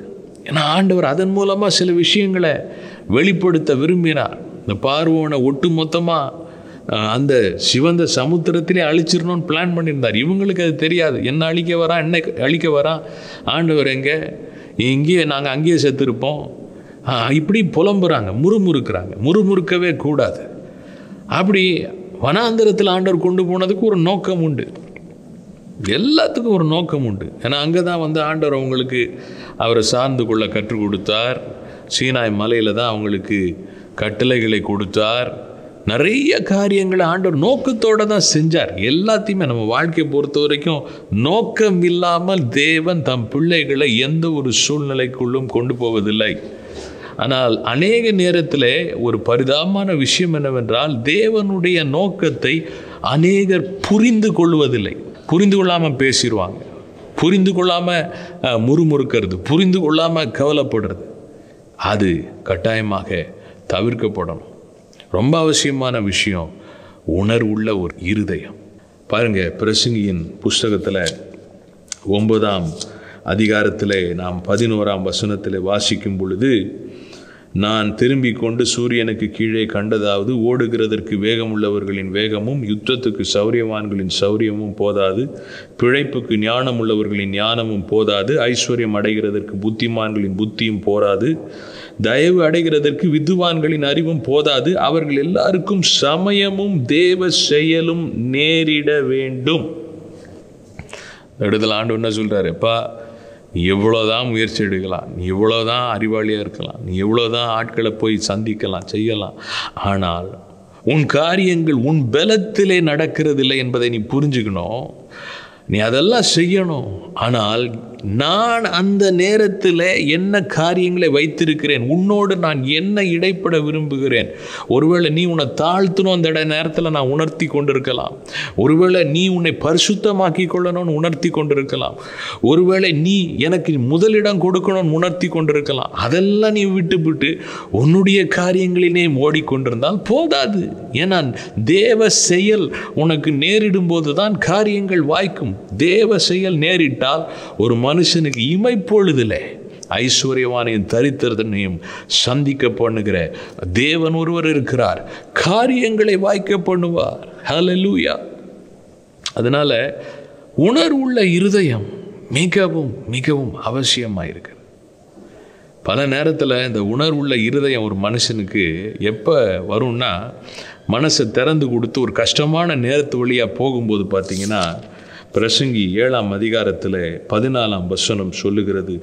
ஏன்னா ஆண்டவர் அதன் மூலமாக சில விஷயங்களை வெளிப்படுத்த விரும்பினார். இந்த பார்வோனை ஒட்டு மொத்தமாக அந்த சிவந்த சமுத்திரத்திலே அழிச்சிடணும்னு பிளான் பண்ணியிருந்தார். இவங்களுக்கு அது தெரியாது. என்ன அழிக்க வரான், என்ன அழிக்க வரான், ஆண்டவர் எங்கே, இங்கேயே நாங்கள் அங்கேயே செத்துருப்போம், இப்படி புலம்புறாங்க, முறுமுறுக்கிறாங்க. முறுமுறுக்கவே கூடாது. அப்படி வனாந்தரத்தில் ஆண்டவர் கொண்டு போனதுக்கு ஒரு நோக்கம் உண்டு. எல்லாத்துக்கும் ஒரு நோக்கம் உண்டு. ஏன்னா அங்கே தான் வந்து ஆண்டவர் அவங்களுக்கு அவரை சார்ந்து கொள்ள கற்றுக் கொடுத்தார். சீனாய் மலையில் தான் அவங்களுக்கு கட்டளைகளை கொடுத்தார். நிறைய காரியங்களை ஆண்டவர் நோக்கத்தோடு தான் செஞ்சார். எல்லாத்தையுமே நம்ம வாழ்க்கையை பொறுத்த வரைக்கும் நோக்கம் இல்லாமல் தேவன் தம் பிள்ளைகளை எந்த ஒரு சூழ்நிலைக்குள்ளும் கொண்டு போவதில்லை. ஆனால் அநேக நேரத்தில் ஒரு பரிதாபமான விஷயம் என்னவென்றால், தேவனுடைய நோக்கத்தை அநேகர் புரிந்து கொள்வதில்லை. புரிந்து கொள்ளாமல் பேசிடுவாங்க, புரிந்து கொள்ளாமல் முறுமுறுக்கிறது, புரிந்து கொள்ளாமல் கவலைப்படுறது. அது கட்டாயமாக தவிர்க்கப்படணும். ரொம்ப அவசியமான விஷயம் உணர்வுள்ள ஒரு இருதயம். பாருங்கள், பிரசங்கியின் புஸ்தகத்தில் 9ஆம் அதிகாரத்தில் நாம் 11ஆம் வசனத்தில் வாசிக்கும் பொழுது, நான் திரும்பிக் கொண்டு சூரியனுக்கு கீழே கண்டதாவது, ஓடுகிறதற்கு வேகம் உள்ளவர்களின் வேகமும் யுத்தத்துக்கு சௌரியவான்களின் சௌரியமும் போதாது, பிழைப்புக்கு ஞானம் உள்ளவர்களின் ஞானமும் போதாது, ஐஸ்வர்யம் அடைகிறதற்கு புத்திமான்களின் புத்தியும் போராது, தயவு அடைகிறதற்கு வித்துவான்களின் அறிவும் போதாது, அவர்கள் எல்லாருக்கும் சமயமும் தேவ செயலும் நேரிட வேண்டும். இடத்துல ஆண்டவர் என்ன சொல்றாரு? எப்பா, நீ எவ்வளோதான் முயற்சி எடுக்கலாம், நீ எவ்வளோதான் அறிவாளியாக இருக்கலாம், நீ எவ்வளோதான் ஆட்களை போய் சந்திக்கலாம், செய்யலாம், ஆனால் உன் காரியங்கள் உன் பலத்திலே நடக்கிறதில்லை என்பதை நீ புரிஞ்சுக்கணும். நீ அதெல்லாம் செய்யணும். ஆனால் நான் அந்த நேரத்தில் என்ன காரியங்களை வைத்திருக்கிறேன், உன்னோடு நான் என்ன இடைப்பட விரும்புகிறேன். ஒருவேளை நீ உன்னை தாழ்த்தணும், அந்த நேரத்தில் நான் உணர்த்தி கொண்டிருக்கலாம். ஒருவேளை நீ உன்னை பரிசுத்தமாக்கி கொள்ளணும்னு உணர்த்தி கொண்டிருக்கலாம். ஒருவேளை நீ எனக்கு முதலிடம் கொடுக்கணும்னு உணர்த்தி கொண்டிருக்கலாம். அதெல்லாம் நீ விட்டு உன்னுடைய காரியங்களிலே ஓடிக்கொண்டிருந்தால் போதாது. ஏன்னா தேவ செயல் உனக்கு நேரிடும் போது தான் காரியங்கள் வாய்க்கும். தேவ செயல் நேரிட்டால் ஒரு மனுஷனுக்கு இமைப்பொழுதில் ஐஸ்வர்யவானையும் தரித்திரனையும் சந்திக்க பண்ணுகிற தேவன் ஒருவர் இருக்கிறார். காரியங்களை வாய்க்க பண்ணுவார். ஹல்லேலூயா. அதனால உணர்வுள்ள இருதயம் மிகவும் மிகவும் அவசியமாக. பல நேரத்தில் இந்த உணர்வுள்ள இருதயம் ஒரு மனுஷனுக்கு எப்போ வரும்னா, மனசை திறந்து கொடுத்து ஒரு கஷ்டமான நேரத்து வழியாக போகும்போது பார்த்தீங்கன்னா, பிரசங்கி 7ஆம் அதிகாரத்தில் 14ஆம் வசனம் சொல்லுகிறது,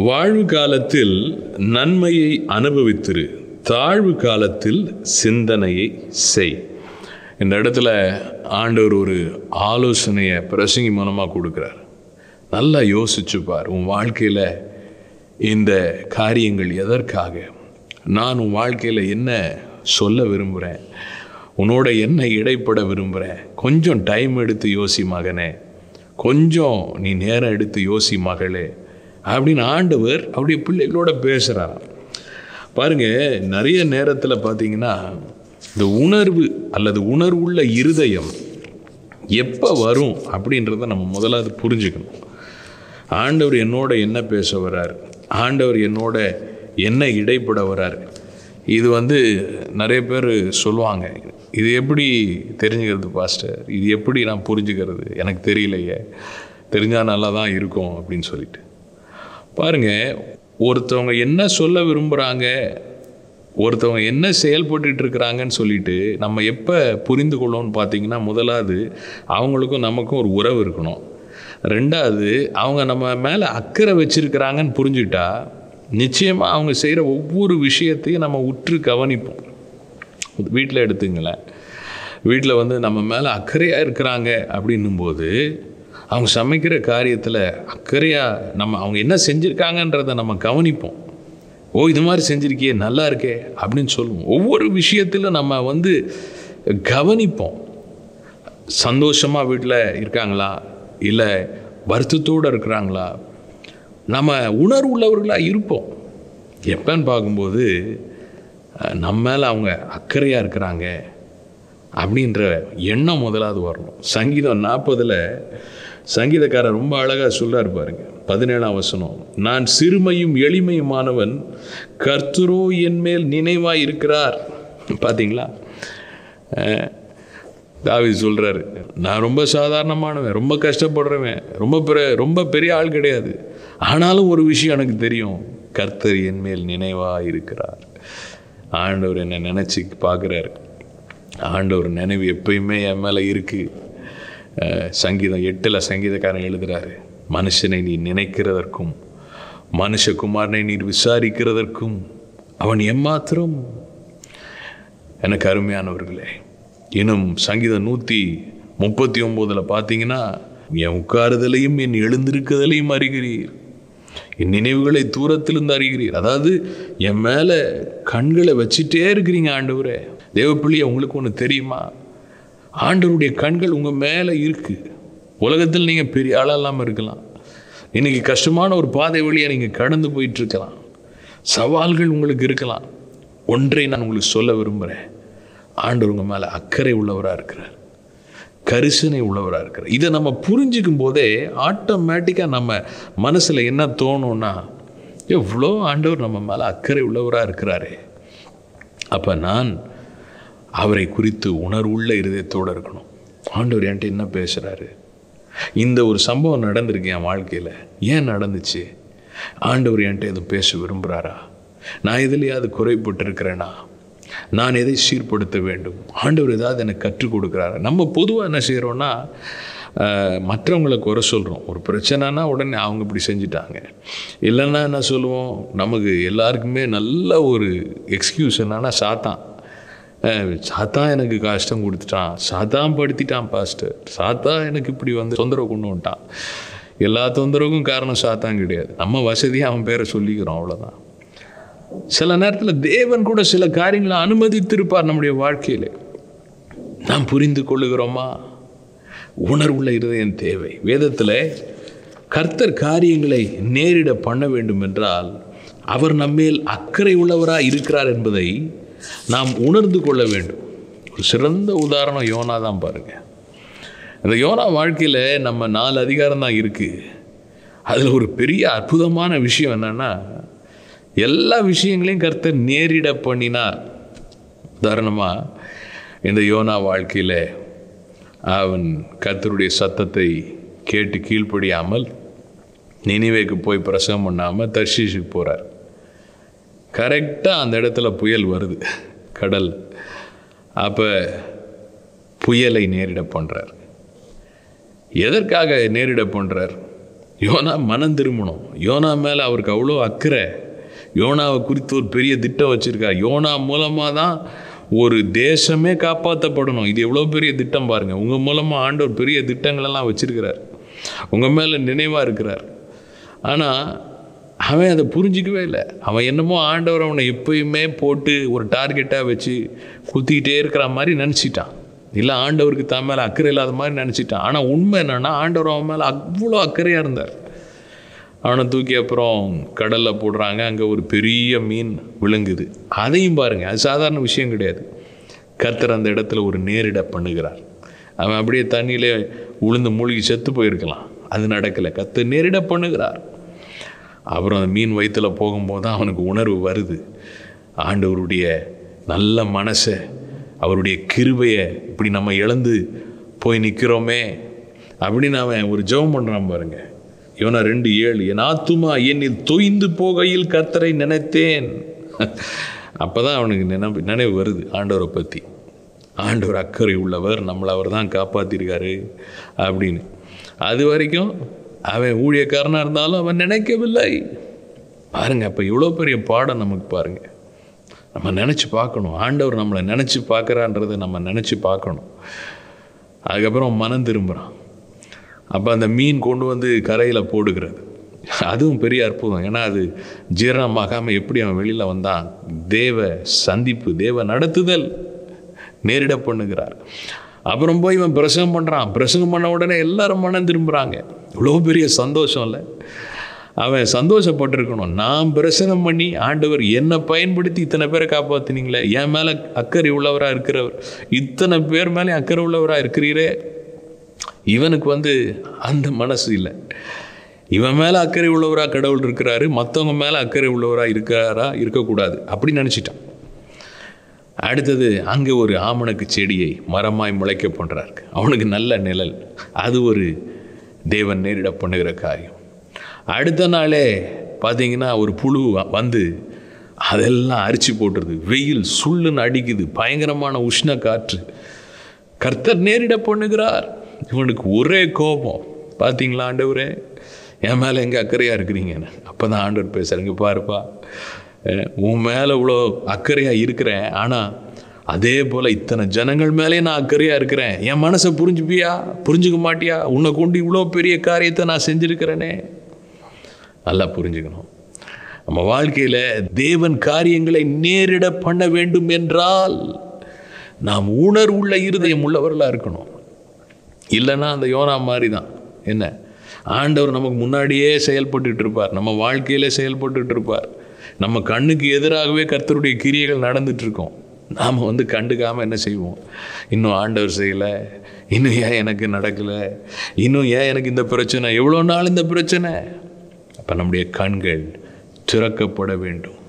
வாழ்வு காலத்தில் நன்மையை அனுபவித்திரு, தாழ்வு காலத்தில் சிந்தனையை செய். இந்த இடத்துல ஆண்டவர் ஒரு ஆலோசனையை பிரசங்கி மூலமாக கொடுக்குறார். நல்லா யோசிச்சுப்பார். உன் வாழ்க்கையில் இந்த காரியங்கள் எதற்காக, நான் உன் வாழ்க்கையில் என்ன சொல்ல விரும்புகிறேன், உன்னோட என்ன இடைப்பட விரும்புகிறேன், கொஞ்சம் டைம் எடுத்து யோசி மகனே, கொஞ்சம் நீ நேரம் எடுத்து யோசி மகளே அப்படின்னு ஆண்டவர் அப்படியே பிள்ளைகளோட பேசுகிறார். பாருங்கள், நிறைய நேரத்தில் பார்த்தீங்கன்னா இந்த உணர்வு அல்லது உணர்வுள்ள இருதயம் எப்போ வரும் அப்படின்றத நம்ம முதலாவது புரிஞ்சுக்கணும். ஆண்டவர் என்னோட என்ன பேச வர்றார், ஆண்டவர் என்னோட என்ன இடைப்பட வர்றார். இது நிறைய பேர் சொல்லுவாங்க, இது எப்படி தெரிஞ்சுக்கிறது பாஸ்டர், இது எப்படி நான் புரிஞ்சுக்கிறது, எனக்கு தெரியலையே, தெரிஞ்சால் நல்லா தான் இருக்கும் அப்படின்னு சொல்லிட்டு. பாருங்கள், ஒருத்தவங்க என்ன சொல்ல விரும்புகிறாங்க, ஒருத்தவங்க என்ன செயல்பட்டு இருக்கிறாங்கன்னு சொல்லிட்டு நம்ம எப்போ புரிந்து கொள்ளணும்னு பார்த்தீங்கன்னா, முதலாவது அவங்களுக்கும் நமக்கும் ஒரு உறவு இருக்கணும். ரெண்டாவது, அவங்க நம்ம மேலே அக்கறை வச்சுருக்கிறாங்கன்னு புரிஞ்சுக்கிட்டா நிச்சயமாக அவங்க செய்கிற ஒவ்வொரு விஷயத்தையும் நம்ம உற்று கவனிப்போம். வீட்டில் எடுத்துங்களேன், வீட்டில் நம்ம மேலே அக்கறையாக இருக்கிறாங்க அப்படின்னும்போது அவங்க சமைக்கிற காரியத்தில் அக்கறையாக அவங்க என்ன செஞ்சுருக்காங்கன்றதை நம்ம கவனிப்போம். ஓ, இது மாதிரி செஞ்சுருக்கியே, நல்லா இருக்கே அப்படின்னு சொல்லுவோம். ஒவ்வொரு விஷயத்திலும் நம்ம கவனிப்போம். சந்தோஷமாக வீட்டில் இருக்காங்களா, இல்லை வருத்தத்தோடு இருக்கிறாங்களா, நம்ம உணர்வு உள்ளவர்களாக இருப்போம். எப்போன்னு பார்க்கும்போது நம்ம மேலே அவங்க அக்கறையாக இருக்கிறாங்க அப்படின்ற எண்ணம் முதலாவது வரணும். சங்கீதம் 40 சங்கீதக்காரர் ரொம்ப அழகாக சொல்கிறார் பாருங்க, 17ஆம் வசனம், நான் சிறுமையும் எளிமையுமானவன், கர்த்தரோ என் மேல் நினைவாய் இருக்கிறார். பார்த்தீங்களா, தாவீது சொல்கிறாரு, நான் ரொம்ப சாதாரணமானவன், ரொம்ப கஷ்டப்படுறவன், ரொம்ப பெரிய ஆள் கிடையாது, ஆனாலும் ஒரு விஷயம் எனக்கு தெரியும், கர்த்தர் என் மேல் நினைவாக இருக்கிறார். ஆண்டவர் என்னை நினச்சி பார்க்குறாரு. ஆண்டவர் நினைவு எப்பயுமே என் மேலே இருக்குது. சங்கீதம் 8 சங்கீதக்காரன் எழுதுகிறாரு, மனுஷனை நீ நினைக்கிறதற்கும் மனுஷகுமாரனை நீர் விசாரிக்கிறதற்கும் அவன் எம்மாத்திரம். எனக்கு அருமையானவர்களே, இன்னும் சங்கீதம் 139 பார்த்தீங்கன்னா, என் உட்காருதலையும் என் எழுந்திருக்குதலையும் அறிகிறீர், என் நினைவுகளை தூரத்திலிருந்து அறிகிறீர். அதாவது என் மேலே கண்களை வச்சுட்டே இருக்கிறீங்க ஆண்டவரே. தேவப்பிள்ளையை உங்களுக்கு ஒன்று தெரியுமா, ஆண்டவருடைய கண்கள் உங்கள் மேலே இருக்குது. உலகத்தில் நீங்கள் பெரிய ஆளாக இருக்கலாம், இன்றைக்கி கஷ்டமான ஒரு பாதை வழியாக நீங்கள் கடந்து போயிட்டுருக்கலாம், சவால்கள் உங்களுக்கு இருக்கலாம். ஒன்றை நான் உங்களுக்கு சொல்ல விரும்புகிறேன், ஆண்டவர் உங்கள் மேலே அக்கறை உள்ளவராக இருக்கிறார், கரிசனை உள்ளவராக இருக்கிறார். இதை நம்ம புரிஞ்சிக்கும் போதே ஆட்டோமேட்டிக்காக நம்ம மனசில் என்ன தோணும்னா, எவ்வளோ ஆண்டவர் நம்ம மேலே அக்கறை உள்ளவராக இருக்கிறாரே. அப்போ நான் அவரை குறித்து உணர்வுள்ள இருதயத்தோடு இருக்கணும். ஆண்டவர் என்கிட்ட என்ன பேசுகிறாரு? இந்த ஒரு சம்பவம் நடந்திருக்கு என் வாழ்க்கையில், ஏன் நடந்துச்சு? ஆண்டவர் என்கிட்ட எதுவும் பேச விரும்புகிறாரா? நான் எதுலையாவது குறைப்பட்டு இருக்கிறேனா? நான் எதை சீர்படுத்த வேண்டும்? ஆண்டவர் ஏதாவது எனக்கு கற்றுக் கொடுக்குறாரா? நம்ம பொதுவாக என்ன செய்கிறோன்னா, மற்றவங்களை குறை சொல்கிறோம். ஒரு பிரச்சனைனா உடனே அவங்க இப்படி செஞ்சுட்டாங்க, இல்லைன்னா என்ன சொல்லுவோம், நமக்கு எல்லாருக்குமே நல்ல ஒரு எக்ஸ்கியூஸ் என்னன்னா, சாத்தான் எனக்கு கஷ்டம் கொடுத்துட்டான், சாத்தான் படுத்திட்டான் பாஸ்டர், சாத்தான் எனக்கு இப்படி வந்து தொந்தரவு கொண்டு வந்துட்டான். எல்லா தொந்தரவுக்கும் காரணம் சாத்தான் கிடையாது, நம்ம வசதியாக அவன் பேரை சொல்லிக்கிறோம், அவ்வளோதான். சில நேரத்தில் தேவன் கூட சில காரியங்களை அனுமதித்திருப்பார் நம்முடைய வாழ்க்கையில். நாம் புரிந்து கொள்ளுகிறோமா? உணர்வுள்ள இருதயம் தேவை. வேதத்தில் கர்த்தர் காரியங்களை நேரிட பண்ண வேண்டும் என்றால் அவர் நம்மேல் அக்கறை உள்ளவராக இருக்கிறார் என்பதை நாம் உணர்ந்து கொள்ள வேண்டும். ஒரு சிறந்த உதாரணம் யோனா தான் பாருங்க. இந்த யோனா வாழ்க்கையில் நம்ம 4 அதிகாரம் தான் இருக்குது. அதில் ஒரு பெரிய அற்புதமான விஷயம் என்னென்னா, எல்லா விஷயங்களையும் கர்த்தர் நேரிட பண்ணினார். உதாரணமாக இந்த யோனா வாழ்க்கையில் அவன் கர்த்தருடைய சத்தத்தை கேட்டு கீழ்ப்படியாமல் நினிவேக்கு போய் பிரசவம் பண்ணாமல் தர்ஷீஷுக்கு போகிறார். கரெக்டாக அந்த இடத்துல புயல் வருது, கடல். அப்போ புயலை நேரிட பண்ணுறார். எதற்காக நேரிட பண்ணுறார்? யோனா மனம் திரும்பணும். யோனா மேலே அவருக்கு அவ்வளோ அக்கறை. யோனாவை குறித்து ஒரு பெரிய திட்டம் வச்சுருக்கார். யோனா மூலமாக தான் ஒரு தேசமே காப்பாற்றப்படணும். இது எவ்வளோ பெரிய திட்டம் பாருங்கள். உங்கள் மூலமாக ஆண்டவர் பெரிய திட்டங்களெல்லாம் வச்சுருக்கிறார், உங்கள் மேலே நினைவாக இருக்கிறார். ஆனால் அவன் அதை புரிஞ்சிக்கவே இல்லை. அவன் என்னமோ ஆண்டவர் அவனை எப்பயுமே போட்டு ஒரு டார்கெட்டாக வச்சு குத்திக்கிட்டே இருக்கிற மாதிரி நினச்சிட்டான். இல்லை, ஆண்டவருக்கு தான் மேலே அக்கறை இல்லாத மாதிரி நினச்சிட்டான். ஆனால் உண்மை என்னென்னா, ஆண்டவர் அவன் மேலே அவ்வளோ அக்கறையாக இருந்தார். அவனை தூக்கி அப்புறம் கடலில் போடுறாங்க. அங்கே ஒரு பெரிய மீன் விழுங்குது. அதையும் பாருங்கள், அது சாதாரண விஷயம் கிடையாது. கர்த்தர் அந்த இடத்துல ஒரு நேரிட பண்ணுகிறார். அவன் அப்படியே தண்ணியிலே உளுந்து மூழ்கி செத்து போயிருக்கலாம், அது நடக்கலை. கர்த்தர் நேரிட பண்ணுகிறார். அப்புறம் அந்த மீன் வயிற்றில் போகும்போது தான் அவனுக்கு உணர்வு வருது, ஆண்டவருடைய நல்ல மனசை, அவருடைய கிருபையை இப்படி நம்ம இழந்து போய் நிற்கிறோமே அப்படின்னு அவன் ஒரு ஜெபம் பண்ணுறான் பாருங்க. யோனா 2:7, என் ஆத்துமா என்னில் தொய்ந்து போகையில் கர்த்தரை நினைத்தேன். அப்போ தான் அவனுக்கு நினைவு வருது ஆண்டவரை பற்றி. ஆண்டவர் அக்கறை உள்ளவர், நம்மளை அவர் தான் காப்பாற்றிருக்காரு அப்படின்னு. அது வரைக்கும் அவன் ஊழியக்காரனாக இருந்தாலும் அவன் நினைக்கவில்லை. பாருங்க, அப்போ இவ்வளோ பெரிய பாடம் நமக்கு பாருங்க. நம்ம நினச்சி பார்க்கணும், ஆண்டவர் நம்மளை நினச்சி பார்க்குறான்றதை நம்ம நினச்சி பார்க்கணும். அதுக்கப்புறம் மனம் திரும்புகிறான். அப்போ அந்த மீன் கொண்டு வந்து கரையில் போடுகிறது. அதுவும் பெரிய அற்புதம். ஏன்னா அது ஜீரணமாகாமல் எப்படி அவன் வெளியில் வந்தான்? தேவ சந்திப்பு, தேவ நடத்துதல், நேரிட பண்ணுகிறார். அப்புறம் போய் இவன் பிரசங்கம் பண்ணுறான். பிரசங்கம் பண்ண உடனே எல்லாரும் மனம் திரும்புகிறாங்க. இவ்வளோ பெரிய சந்தோஷம் இல்லை? அவன் சந்தோஷப்பட்டிருக்கணும். நான் பிரசங்கம் பண்ணி ஆண்டவர் என்னை பயன்படுத்தி இத்தனை பேரை காப்பாற்றினீங்களே, என் மேலே அக்கறை உள்ளவராக இருக்கிறவர், இத்தனை பேர் மேலே அக்கறை உள்ளவராக இருக்கிறீரே. இவனுக்கு அந்த மனசு இல்லை. இவன் மேலே அக்கறை உள்ளவராக கடவுள் இருக்கிறாரு, மற்றவங்க மேலே அக்கறை உள்ளவராக இருக்காரா இருக்கக்கூடாது அப்படி நினச்சிட்டான். அடுத்தது அங்கே ஒரு ஆமணக்கு செடியை மரமாய் முளைக்க பண்ணுறாரு. அவனுக்கு நல்ல நிழல். அது ஒரு தேவன் நேரிட பண்ணுகிற காரியம். அடுத்த நாளே பார்த்தீங்கன்னா ஒரு புழு வந்து அதெல்லாம் அரிச்சு போட்டுருது. வெயில் சுள்ளுன்னு அடிக்குது, பயங்கரமான உஷ்ண காற்று. கர்த்தர் நேரிட பண்ணுகிறார். இவனுக்கு ஒரே கோபம். பார்த்தீங்களா ஆண்டவரே, என் மேலே எங்கே அக்கறையாக இருக்கிறீங்கன்னு. அப்போ தான் ஆண்டவர் பேசுகிறேங்க, பாருப்பா, உன் மேலே இவ்வளோ அக்கறையாக இருக்கிறேன், ஆனால் அதே போல் இத்தனை ஜனங்கள் மேலே நான் அக்கறையாக இருக்கிறேன். என் மனசை புரிஞ்சுப்பியா? புரிஞ்சுக்க மாட்டியா? உன்னை கொண்டு இவ்வளோ பெரிய காரியத்தை நான் செஞ்சுருக்கிறேனே. நல்லா புரிஞ்சுக்கணும். நம்ம வாழ்க்கையில் தேவன் காரியங்களை நேரிட பண்ண வேண்டும் என்றால் நாம் உணர்வுள்ள இருதயம் உள்ளவர்களாக இருக்கணும். இல்லைன்னா அந்த யோனா மாதிரி தான். என்ன, ஆண்டவர் நமக்கு முன்னாடியே செயல்பட்டு இருப்பார், நம்ம வாழ்க்கையிலே செயல்பட்டு இருப்பார். நம்ம கண்ணுக்கு எதிராகவே கர்த்தருடைய கிரியைகள் நடந்துட்டுருக்கோம். நாம் கண்டுக்காமல் என்ன செய்வோம்? இன்னும் ஆண்டவர் செய்யலை, இன்னும் ஏன் எனக்கு நடக்கலை, இன்னும் ஏன் எனக்கு இந்த பிரச்சனை, எவ்வளோ நாள் இந்த பிரச்சனை. அப்போ நம்முடைய கண்கள் திறக்கப்பட வேண்டும்.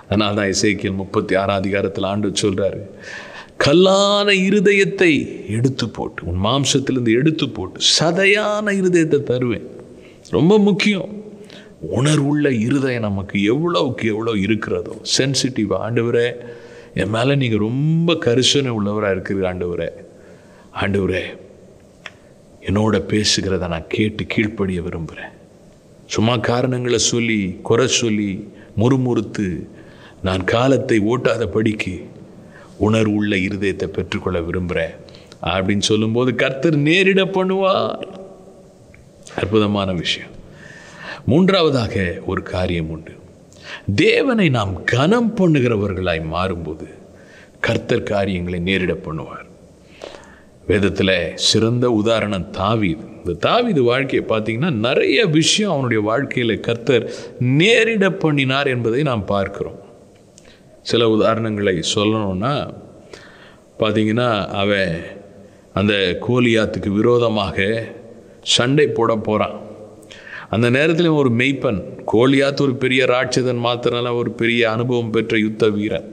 அதனால தான் எசேக்கியேல் 36 அதிகாரத்தில் ஆண்டவர் சொல்றாரு, கல்லான இருதயத்தை எடுத்து போட்டு, உன் மாம்சத்திலிருந்து எடுத்து போட்டு சதையான இருதயத்தை தருவேன். ரொம்ப முக்கியம். உணர்வுள்ள இருதயம் நமக்கு எவ்வளவுக்கு எவ்வளோ இருக்கிறதோ, சென்சிட்டிவ். ஆண்டவரே, என் மேலே நீங்கள் ரொம்ப கரிசனை உள்ளவராக இருக்கிற ஆண்டவரே, ஆண்டவரே என்னோட பேசுகிறத நான் கேட்டு கீழ்ப்படிய விரும்புகிறேன். சும்மா காரணங்களை சொல்லி, குறை சொல்லி, முறுமுறுத்து நான் காலத்தை ஓட்டாத படிக்கு உணர்வுள்ள இருதயத்தை பெற்றுக்கொள்ள விரும்புகிறேன் அப்படின்னு சொல்லும்போது கர்த்தர் நேரிட பண்ணுவார். அற்புதமான விஷயம். மூன்றாவதாக ஒரு காரியம் உண்டு. தேவனை நாம் கனம் பண்ணுகிறவர்களாய் மாறும்போது கர்த்தர் காரியங்களை நேரிட பண்ணுவார். வேதத்தில் சிறந்த உதாரணம் தாவீது. இந்த தாவீது வாழ்க்கையை பார்த்தீங்கன்னா நிறைய விஷயம் அவனுடைய வாழ்க்கையில் கர்த்தர் நேரிட பண்ணினார் என்பதை நாம் பார்க்கிறோம். சில உதாரணங்களை சொல்லணும்னா பார்த்தீங்கன்னா, அவன் அந்த கோலியாத்துக்கு விரோதமாக சண்டை போட போகிறான். அந்த நேரத்தில் ஒரு மெய்ப்பன், கோலியாத் ஒரு பெரிய ராட்சதன் மாத்திரனால ஒரு பெரிய அனுபவம் பெற்ற யுத்த வீரன்.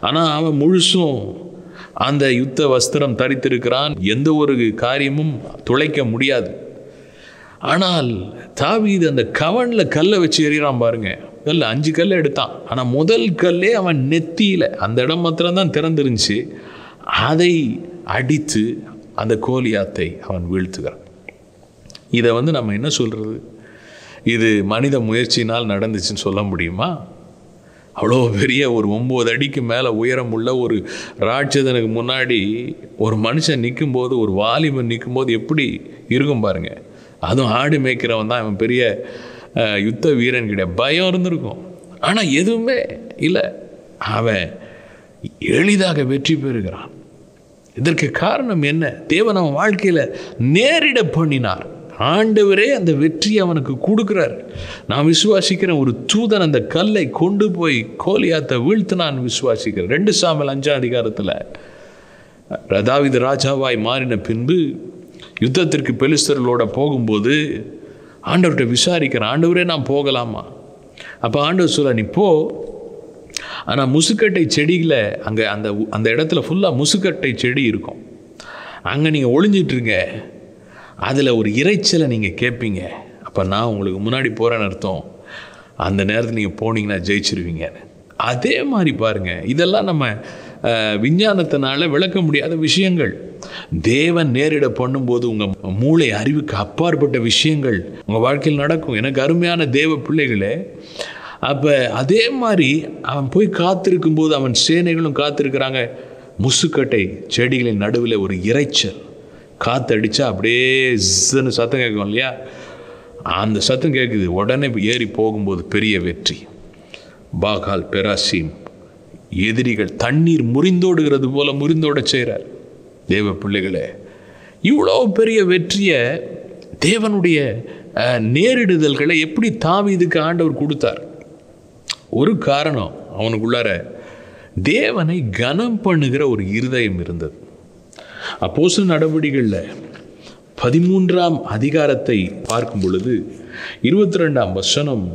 ஆனால் அவன் முழுசும் அந்த யுத்த வஸ்திரம் தரித்திருக்கிறான். எந்த ஒரு காரியமும் துளைக்க முடியாது. ஆனால் தாவீது அந்த கவனில் கல்லை வச்சு எறிகிறான் பாருங்க. கல் 5 கல்லை எடுத்தான். ஆனால் முதல் கல்லே அவன் நெத்தியில், அந்த இடம் மாத்திரம்தான் திறந்துருந்துச்சு, அதை அடித்து அந்த கோலியாத்தை அவன் வீழ்த்துகிறான். இதை நம்ம என்ன சொல்கிறது? இது மனித முயற்சியினால் நடந்துச்சுன்னு சொல்ல முடியுமா? அவ்வளோ பெரிய ஒரு 9 அடிக்கு மேலே உயரம் உள்ள ஒரு ராட்சதனுக்கு முன்னாடி ஒரு மனுஷன் நிற்கும்போது, ஒரு வாலிபன் நிற்கும்போது எப்படி இருக்கும் பாருங்க. அதுவும் ஆடு மேய்க்கிறவன் தான், அவன் பெரிய யுத்த வீரன் கிடையாது. பயம் இருந்திருக்கும். ஆனால் எதுவுமே இல்லை. அவன் எளிதாக வெற்றி பெறுகிறான். இதற்கு காரணம் என்ன? தேவன் அவன் வாழ்க்கையில் நேரிட பண்ணினார். ஆண்டவரே அந்த வெற்றியை அவனுக்கு கொடுக்குறார். நான் விசுவாசிக்கிறேன், ஒரு தூதன் அந்த கல்லை கொண்டு போய் கோலியாத்தை வீழ்த்து நான் விசுவாசிக்கிறேன். 2 சாமுவேல் 5 அதிகாரத்தில் தாவீது ராஜாவாய் மாறின பின்பு யுத்தத்திற்கு பெலிஸ்தர்களோட போகும்போது ஆண்டவர்கிட்ட விசாரிக்கிறேன், ஆண்டவரே நான் போகலாமா? அப்போ ஆண்டவர் சொல்ல, நீ போ, ஆனால் முசுக்கட்டை செடியில் அங்கே அந்த இடத்துல ஃபுல்லாக முசுக்கட்டை செடி இருக்கும், அங்கே நீங்கள் ஒளிஞ்சிட்ருங்க, அதில் ஒரு இறைச்சலை நீங்கள் கேட்பீங்க, அப்போ நான் உங்களுக்கு முன்னாடி போகிறேன்னு அர்த்தம். அந்த நேரத்தில் நீங்கள் போனீங்கன்னா ஜெயிச்சிருவீங்கன்னு. அதே மாதிரி பாருங்கள், இதெல்லாம் நம்ம விஞ்ஞானத்தினால விளக்க முடியாத விஷயங்கள். தேவன் நேரிட பண்ணும்போது உங்கள் மூளை அறிவுக்கு அப்பாற்பட்ட விஷயங்கள் உங்கள் வாழ்க்கையில் நடக்கும். எனக்கு அருமையான தேவ பிள்ளைகளே, அப்போ அதே மாதிரி அவன் போய் காத்திருக்கும் போது அவன் சேனைகளும் காத்திருக்கிறாங்க. முசுக்கட்டை செடிகளின் நடுவில் ஒரு இறைச்சல், காற்றடிச்சா அப்படியே ஜன்னு சத்தம் கேட்கும் இல்லையா? அந்த சத்தம் கேட்குது. உடனே ஏறி போகும்போது பெரிய வெற்றி. பாகால் பெராசீம் எதிரிகள் தண்ணீர் முறிந்தோடுகிறது போல முறிந்தோட செய்கிறார். தேவ பிள்ளைகளே, இவ்வளோ பெரிய வெற்றியை, தேவனுடைய நேரிடுதல்களை எப்படி தாவீதுக்கு ஆண்டவர் கொடுத்தார்? ஒரு காரணம், அவனுக்குள்ளார தேவனை கனம் பண்ணுகிற ஒரு இருதயம் இருந்தது. அப்போஸ்தலர் நடவடிக்கைகளில் 13ஆம் அதிகாரத்தை பார்க்கும் பொழுது 22ஆம் வசனம்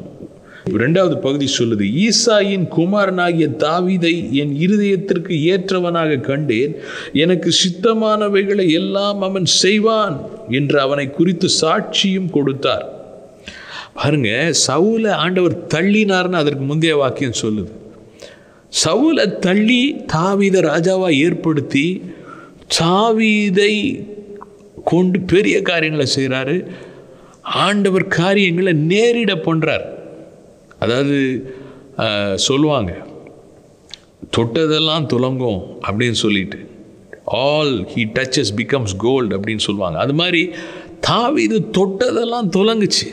2வது பகுதி சொல்லுது, ஈசாயின் குமாரனாகிய தாவீதை என் இருதயத்திற்கு ஏற்றவனாக கண்டேன், எனக்கு சித்தமானவைகளை எல்லாம் அவன் செய்வான் என்று அவனை குறித்து சாட்சியும் கொடுத்தார். பாருங்க, சவுலை ஆண்டவர் தள்ளினார்னு அதற்கு முந்தைய வாக்கியம் சொல்லுது. சவுலை தள்ளி தாவீதை ராஜாவா ஏற்படுத்தி தாவீதை கொண்டு பெரிய காரியங்களை செய்கிறாரு. ஆண்டவர் காரியங்களை நேரிட பண்றார். அதாவது சொல்லுவாங்க, தொட்டதெல்லாம் துலங்கும் அப்படின்னு சொல்லிட்டு, all he touches becomes gold அப்படின்னு சொல்லுவாங்க. அது மாதிரி தாவீது தொட்டதெல்லாம் துலங்குச்சு.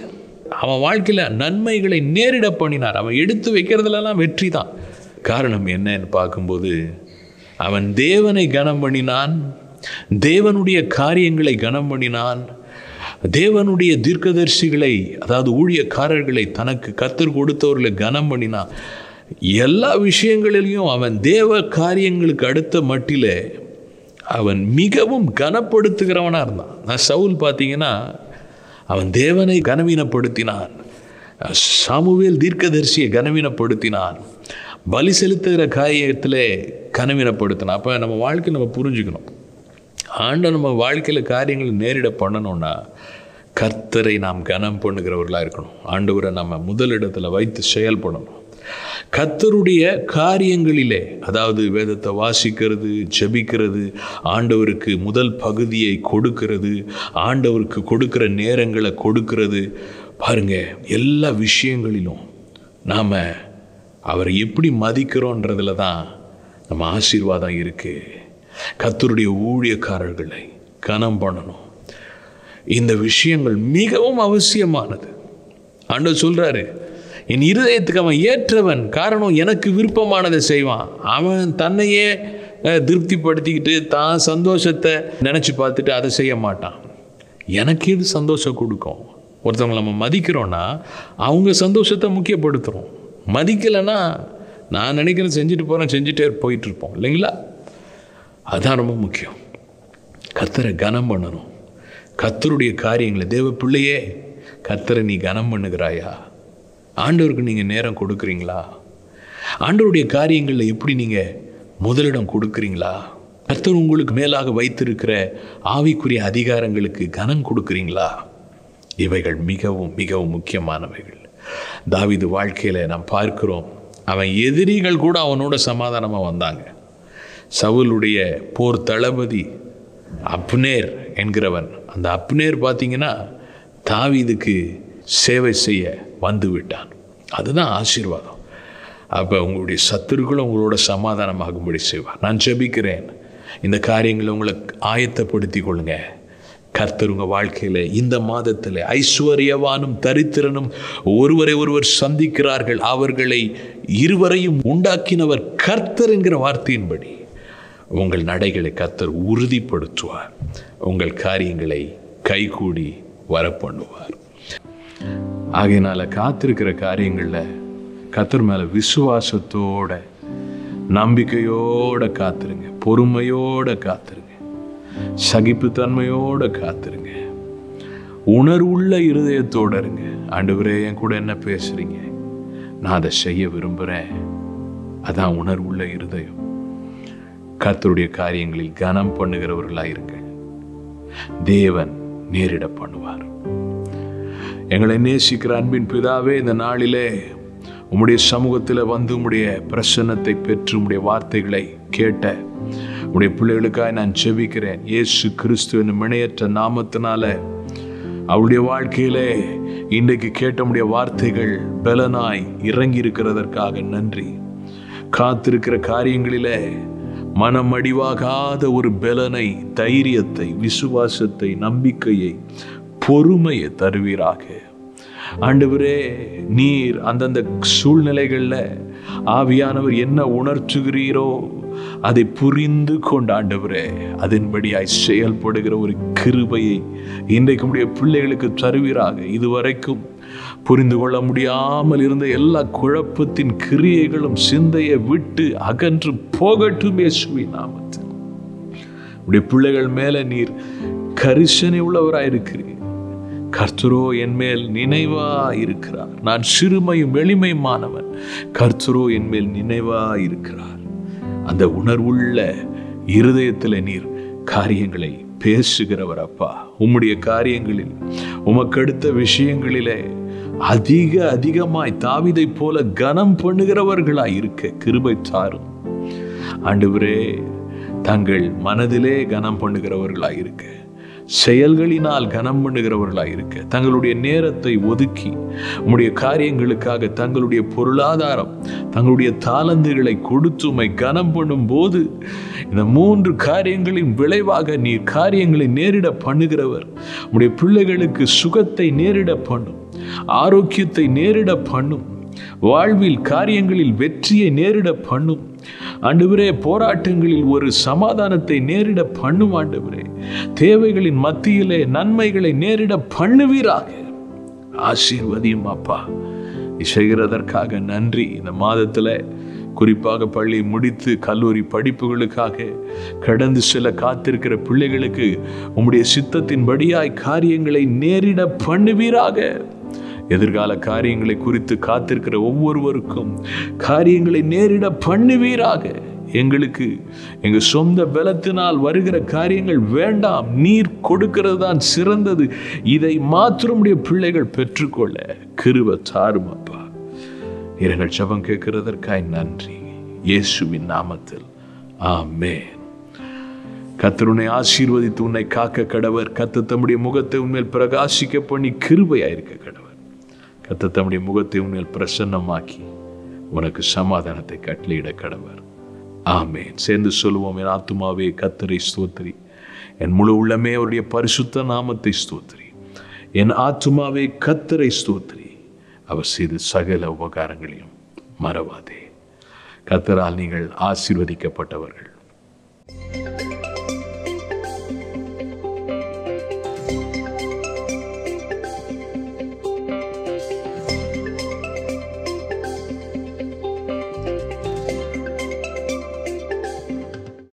அவன் வாழ்க்கையில் நன்மைகளை நேரிட பண்ணினார். அவன் எடுத்து வைக்கிறதுலலாம் வெற்றி தான். காரணம் என்னன்னு பார்க்கும்போது, அவன் தேவனை கனம் பண்ணினான், தேவனுடைய காரியங்களை கனம் பண்ணினான், தேவனுடைய தீர்க்கதரிசிகளை, அதாவது ஊழியக்காரர்களை, தனக்கு கர்த்தர் கொடுத்தவர்களை கனம் பண்ணினான். எல்லா விஷயங்களிலையும் அவன் தேவ காரியங்களுக்கு அடுத்த மட்டிலே அவன் மிகவும் கனப்படுத்துகிறவனாக இருந்தான். நான் சவுல் பார்த்தீங்கன்னா, அவன் தேவனை கனவீனப்படுத்தினான். சாமுவேல் தீர்க்கதரிசியை கனவீனப்படுத்தினான், பலி செலுத்துகிற காரியத்தில் கனவீனப்படுத்தினான். அப்போ நம்ம வாழ்க்கை நம்ம புரிஞ்சுக்கணும், ஆண்டவர் நம்ம வாழ்க்கையில் காரியங்களை நேரிட பண்ணணும்னா கர்த்தரை நாம் கனம் பண்ணுகிறவர்களாக இருக்கணும். ஆண்டவரை நம்ம முதலிடத்தில் வைத்து செயல்படணும். கர்த்தருடைய காரியங்களிலே, அதாவது வேதத்தை வாசிக்கிறது, ஜெபிக்கிறது, ஆண்டவருக்கு முதல் பகுதியை கொடுக்கிறது, ஆண்டவருக்கு கொடுக்கிற நேரங்களை கொடுக்கிறது. பாருங்க, எல்லா விஷயங்களிலும் நாம் அவரை எப்படி மதிக்கிறோன்றதுல தான் நம்ம ஆசீர்வாதம் இருக்குது. கர்த்தருடைய ஊழியக்காரர்களை கனம் பண்ணணும். இந்த விஷயங்கள் மிகவும் அவசியமானது. ஆண்டவர் சொல்கிறாரு, என் இருதயத்துக்கு அவன் ஏற்றவன், காரணம் எனக்கு விருப்பமானதை செய்வான். அவன் தன்னையே திருப்திப்படுத்திக்கிட்டு தான் சந்தோஷத்தை நினச்சி பார்த்துட்டு அதை செய்ய மாட்டான். எனக்கு எது சந்தோஷம் கொடுக்கும்? ஒருத்தவங்களை நம்ம மதிக்கிறோன்னா அவங்க சந்தோஷத்தை முக்கியப்படுத்துகிறோம். மதிக்கலைன்னா நான் நினைக்கிறேன் செஞ்சுட்டு போகிறேன், செஞ்சுட்டே போயிட்டுருப்போம் இல்லைங்களா? அதுதான் ரொம்ப முக்கியம். கர்த்தரை கனம் பண்ணணும். கர்த்தருடைய காரியங்களை, தேவ பிள்ளையே, கர்த்தரை நீ கனம் பண்ணுகிறாயா? ஆண்டவருக்கு நீங்கள் நேரம் கொடுக்குறீங்களா? ஆண்டவருடைய காரியங்களில் எப்படி நீங்கள் முதலிடம் கொடுக்குறீங்களா? கர்த்தர் உங்களுக்கு மேலாக வைத்திருக்கிற ஆவிக்குரிய அதிகாரங்களுக்கு கனம் கொடுக்குறீங்களா? இவைகள் மிகவும் மிகவும் முக்கியமானவைகள். தாவீது வாழ்க்கையில் நாம் பார்க்கிறோம், அவன் எதிரிகள் கூட அவனோட சமாதானமாக வந்தாங்க. சவுலுடைய போர் தளபதி அப்னேர் என்கிறவன், அந்த அப்னேர் பார்த்தீங்கன்னா தாவீதுக்கு சேவை செய்ய வந்து விட்டான். அதுதான் ஆசீர்வாதம். அப்போ உங்களுடைய சத்துருக்களும் உங்களோட சமாதானமாகும்படி செய்வார். நான் ஜெபிக்கிறேன், இந்த காரியங்களை உங்களை ஆயத்தப்படுத்தி கொள்ளுங்க. கர்த்தர் உங்கள் வாழ்க்கையில் இந்த மாதத்தில் ஐஸ்வர்யவானும் தரித்திரனும் ஒருவரை ஒருவர் சந்திக்கிறார்கள், அவர்களை இருவரையும் உண்டாக்கினவர் கர்த்தர் என்கிற வார்த்தையின்படி உங்கள் நடைகளை கர்த்தர் உறுதிப்படுத்துவார். உங்கள் காரியங்களை கைகூடி வரப்பண்ணுவார். ஆகையினால காத்திருக்கிற காரியங்களில் கர்த்தர் மேலே விசுவாசத்தோட, நம்பிக்கையோட காத்துருங்க, பொறுமையோட காத்துருங்க, சகிப்புத்தன்மையோட காத்துருங்க, உணர்வுள்ள இருதயத்தோட இருங்க. ஆண்டவரே, என் கூட என்ன பேசுறீங்க, நான் அதை செய்ய விரும்புகிறேன். அதான் உணர்வுள்ள இருதயம். கர்த்தருடைய காரியங்களில் கனம் பண்ணுகிறவர்களாக இருங்க. தேவன் நேரிட பண்ணுவார். எங்களை நேசிக்கிற அன்பின் பிதாவே, இந்த நாளிலே உம்முடைய சமூகத்தில் வந்து உம்முடைய பிரசன்னத்தை பெற்று உம்முடைய வார்த்தைகளை கேட்ட உம்முடைய பிள்ளைகளுக்காக நான் ஜெபிக்கிறேன். இயேசு கிறிஸ்து என்னும் இணையற்ற நாமத்தினால அவருடைய வாழ்க்கையிலே இன்றைக்கு கேட்ட உம்முடைய வார்த்தைகள் பலனாய் இறங்கி இருக்கிறதற்காக நன்றி. காத்திருக்கிற காரியங்களிலே மனமடிவாகாத ஒரு பலனை, தைரியத்தை, விசுவாசத்தை, நம்பிக்கையை, பொறுமையை தருவீராக. ஆண்டவரே, நீர் அந்தந்த சூழ்நிலைகளில் ஆவியானவர் என்ன உணர்த்துகிறீரோ அதை புரிந்து கொண்டு ஆண்டவரே அதன்படியாய் செயல்படுகிற ஒரு கிருபையை இன்றைக்கு உடைய பிள்ளைகளுக்கு தருவீராக. இதுவரைக்கும் புரிந்து கொள்ள முடியாமல் இருந்த எல்லா குழப்பத்தின் கிரியைகளும் சிந்தையை விட்டு அகன்று போகட்டும் இயேசுவின் நாமத்தில். உடைய பிள்ளைகள் மேல நீர் கரிசனை உள்ளவராயிருக்கிறீர். கர்த்தரோ என் மேல் நினைவா இருக்கிறார். நான் சிறுமையும் எளிமையுமானவன், கர்த்தரோ என் மேல் நினைவா இருக்கிறார். அந்த உணர்வுள்ள இருதயத்தில் நீர் காரியங்களை பேசுகிறவர் அப்பா. உம்முடைய காரியங்களில் உமக்கடுத்த விஷயங்களிலே அதிகமாய் தாவீதை போல கனம் பண்ணுகிறவர்களாய் இருக்க கிருபை தாரும் ஆண்டவரே. தங்கள் மனதிலே கனம் பண்ணுகிறவர்களாய் இருக்க, செயல்களினால் கனம் பண்ணுகிறவர்களாய் இருக்க, தங்களுடைய நேரத்தை ஒதுக்கி உம்முடைய காரியங்களுக்காக தங்களுடைய பொருளாதாரம், தங்களுடைய தாளந்துகளை கொடுத்து உம்மை கனம் பண்ணும் போது இந்த 3 காரியங்களின் விளைவாக நீர் காரியங்களை நேரிட பண்ணுகிறவர். உம்முடைய பிள்ளைகளுக்கு சுகத்தை நேரிட பண்ணும், ஆரோக்கியத்தை நேரிட பண்ணும், வாழ்வில் காரியங்களில் வெற்றியை நேரிட பண்ணும் ஆண்டவரே. போராட்டங்களில் ஒரு சமாதானத்தை நேரிட பண்ணும் ஆண்டவரே. தேவைகளின் மத்தியிலே நன்மைகளை நேரிட பண்ணுவீராக. ஆசீர்வதியும் அப்பா. செய்கிறதற்காக நன்றி. இந்த மாதத்தில் குறிப்பாக பள்ளி முடித்து கல்லூரி படிப்புகளுக்காக கடந்து செல்ல காத்திருக்கிற பிள்ளைகளுக்கு உம்முடைய சித்தத்தின்படியாய் காரியங்களை நேரிட பண்ணுவீராக. எதிர்கால காரியங்களை குறித்து காத்திருக்கிற ஒவ்வொருவருக்கும் காரியங்களை நேரிட பண்ணுவீராக. எங்களுக்கு எங்கள் சொந்த பலத்தினால் வருகிற காரியங்கள் வேண்டாம், நீர் கொடுக்கிறது தான் சிறந்தது. இதை மாத்திரமுடைய பிள்ளைகள் பெற்றுக்கொள்ள கிருபை தாரும் அப்பா. எங்கள் ஜெபம் கேட்கிறதற்காய் நன்றி, இயேசுவின் நாமத்தில் ஆமென். கர்த்தர் உன்னை ஆசீர்வதித்து உன்னை காக்க கடவர். கர்த்தர் தம்முடைய முகத்தை உன்மேல் பிரகாசிக்க பண்ணி கிருபையாயிருக்க கடவர். கர்த்தர் தம்முடைய முகத்தை உன்மேல் பிரசன்னமாக்கி உனக்கு சமாதானத்தை கட்டளையிட கடவர். ஆமென். சேர்ந்து சொல்லுவோம். என் ஆத்துமாவே கர்த்தரை ஸ்தோத்திரி, என் முழு உள்ளமே அவருடைய பரிசுத்த நாமத்தை ஸ்தோத்திரி. என் ஆத்துமாவே கர்த்தரை ஸ்தோத்திரி, அவர் செய்த சகல உபகாரங்களையும் மறவாதே. கர்த்தரால் நீங்கள் ஆசீர்வதிக்கப்பட்டவர்கள்.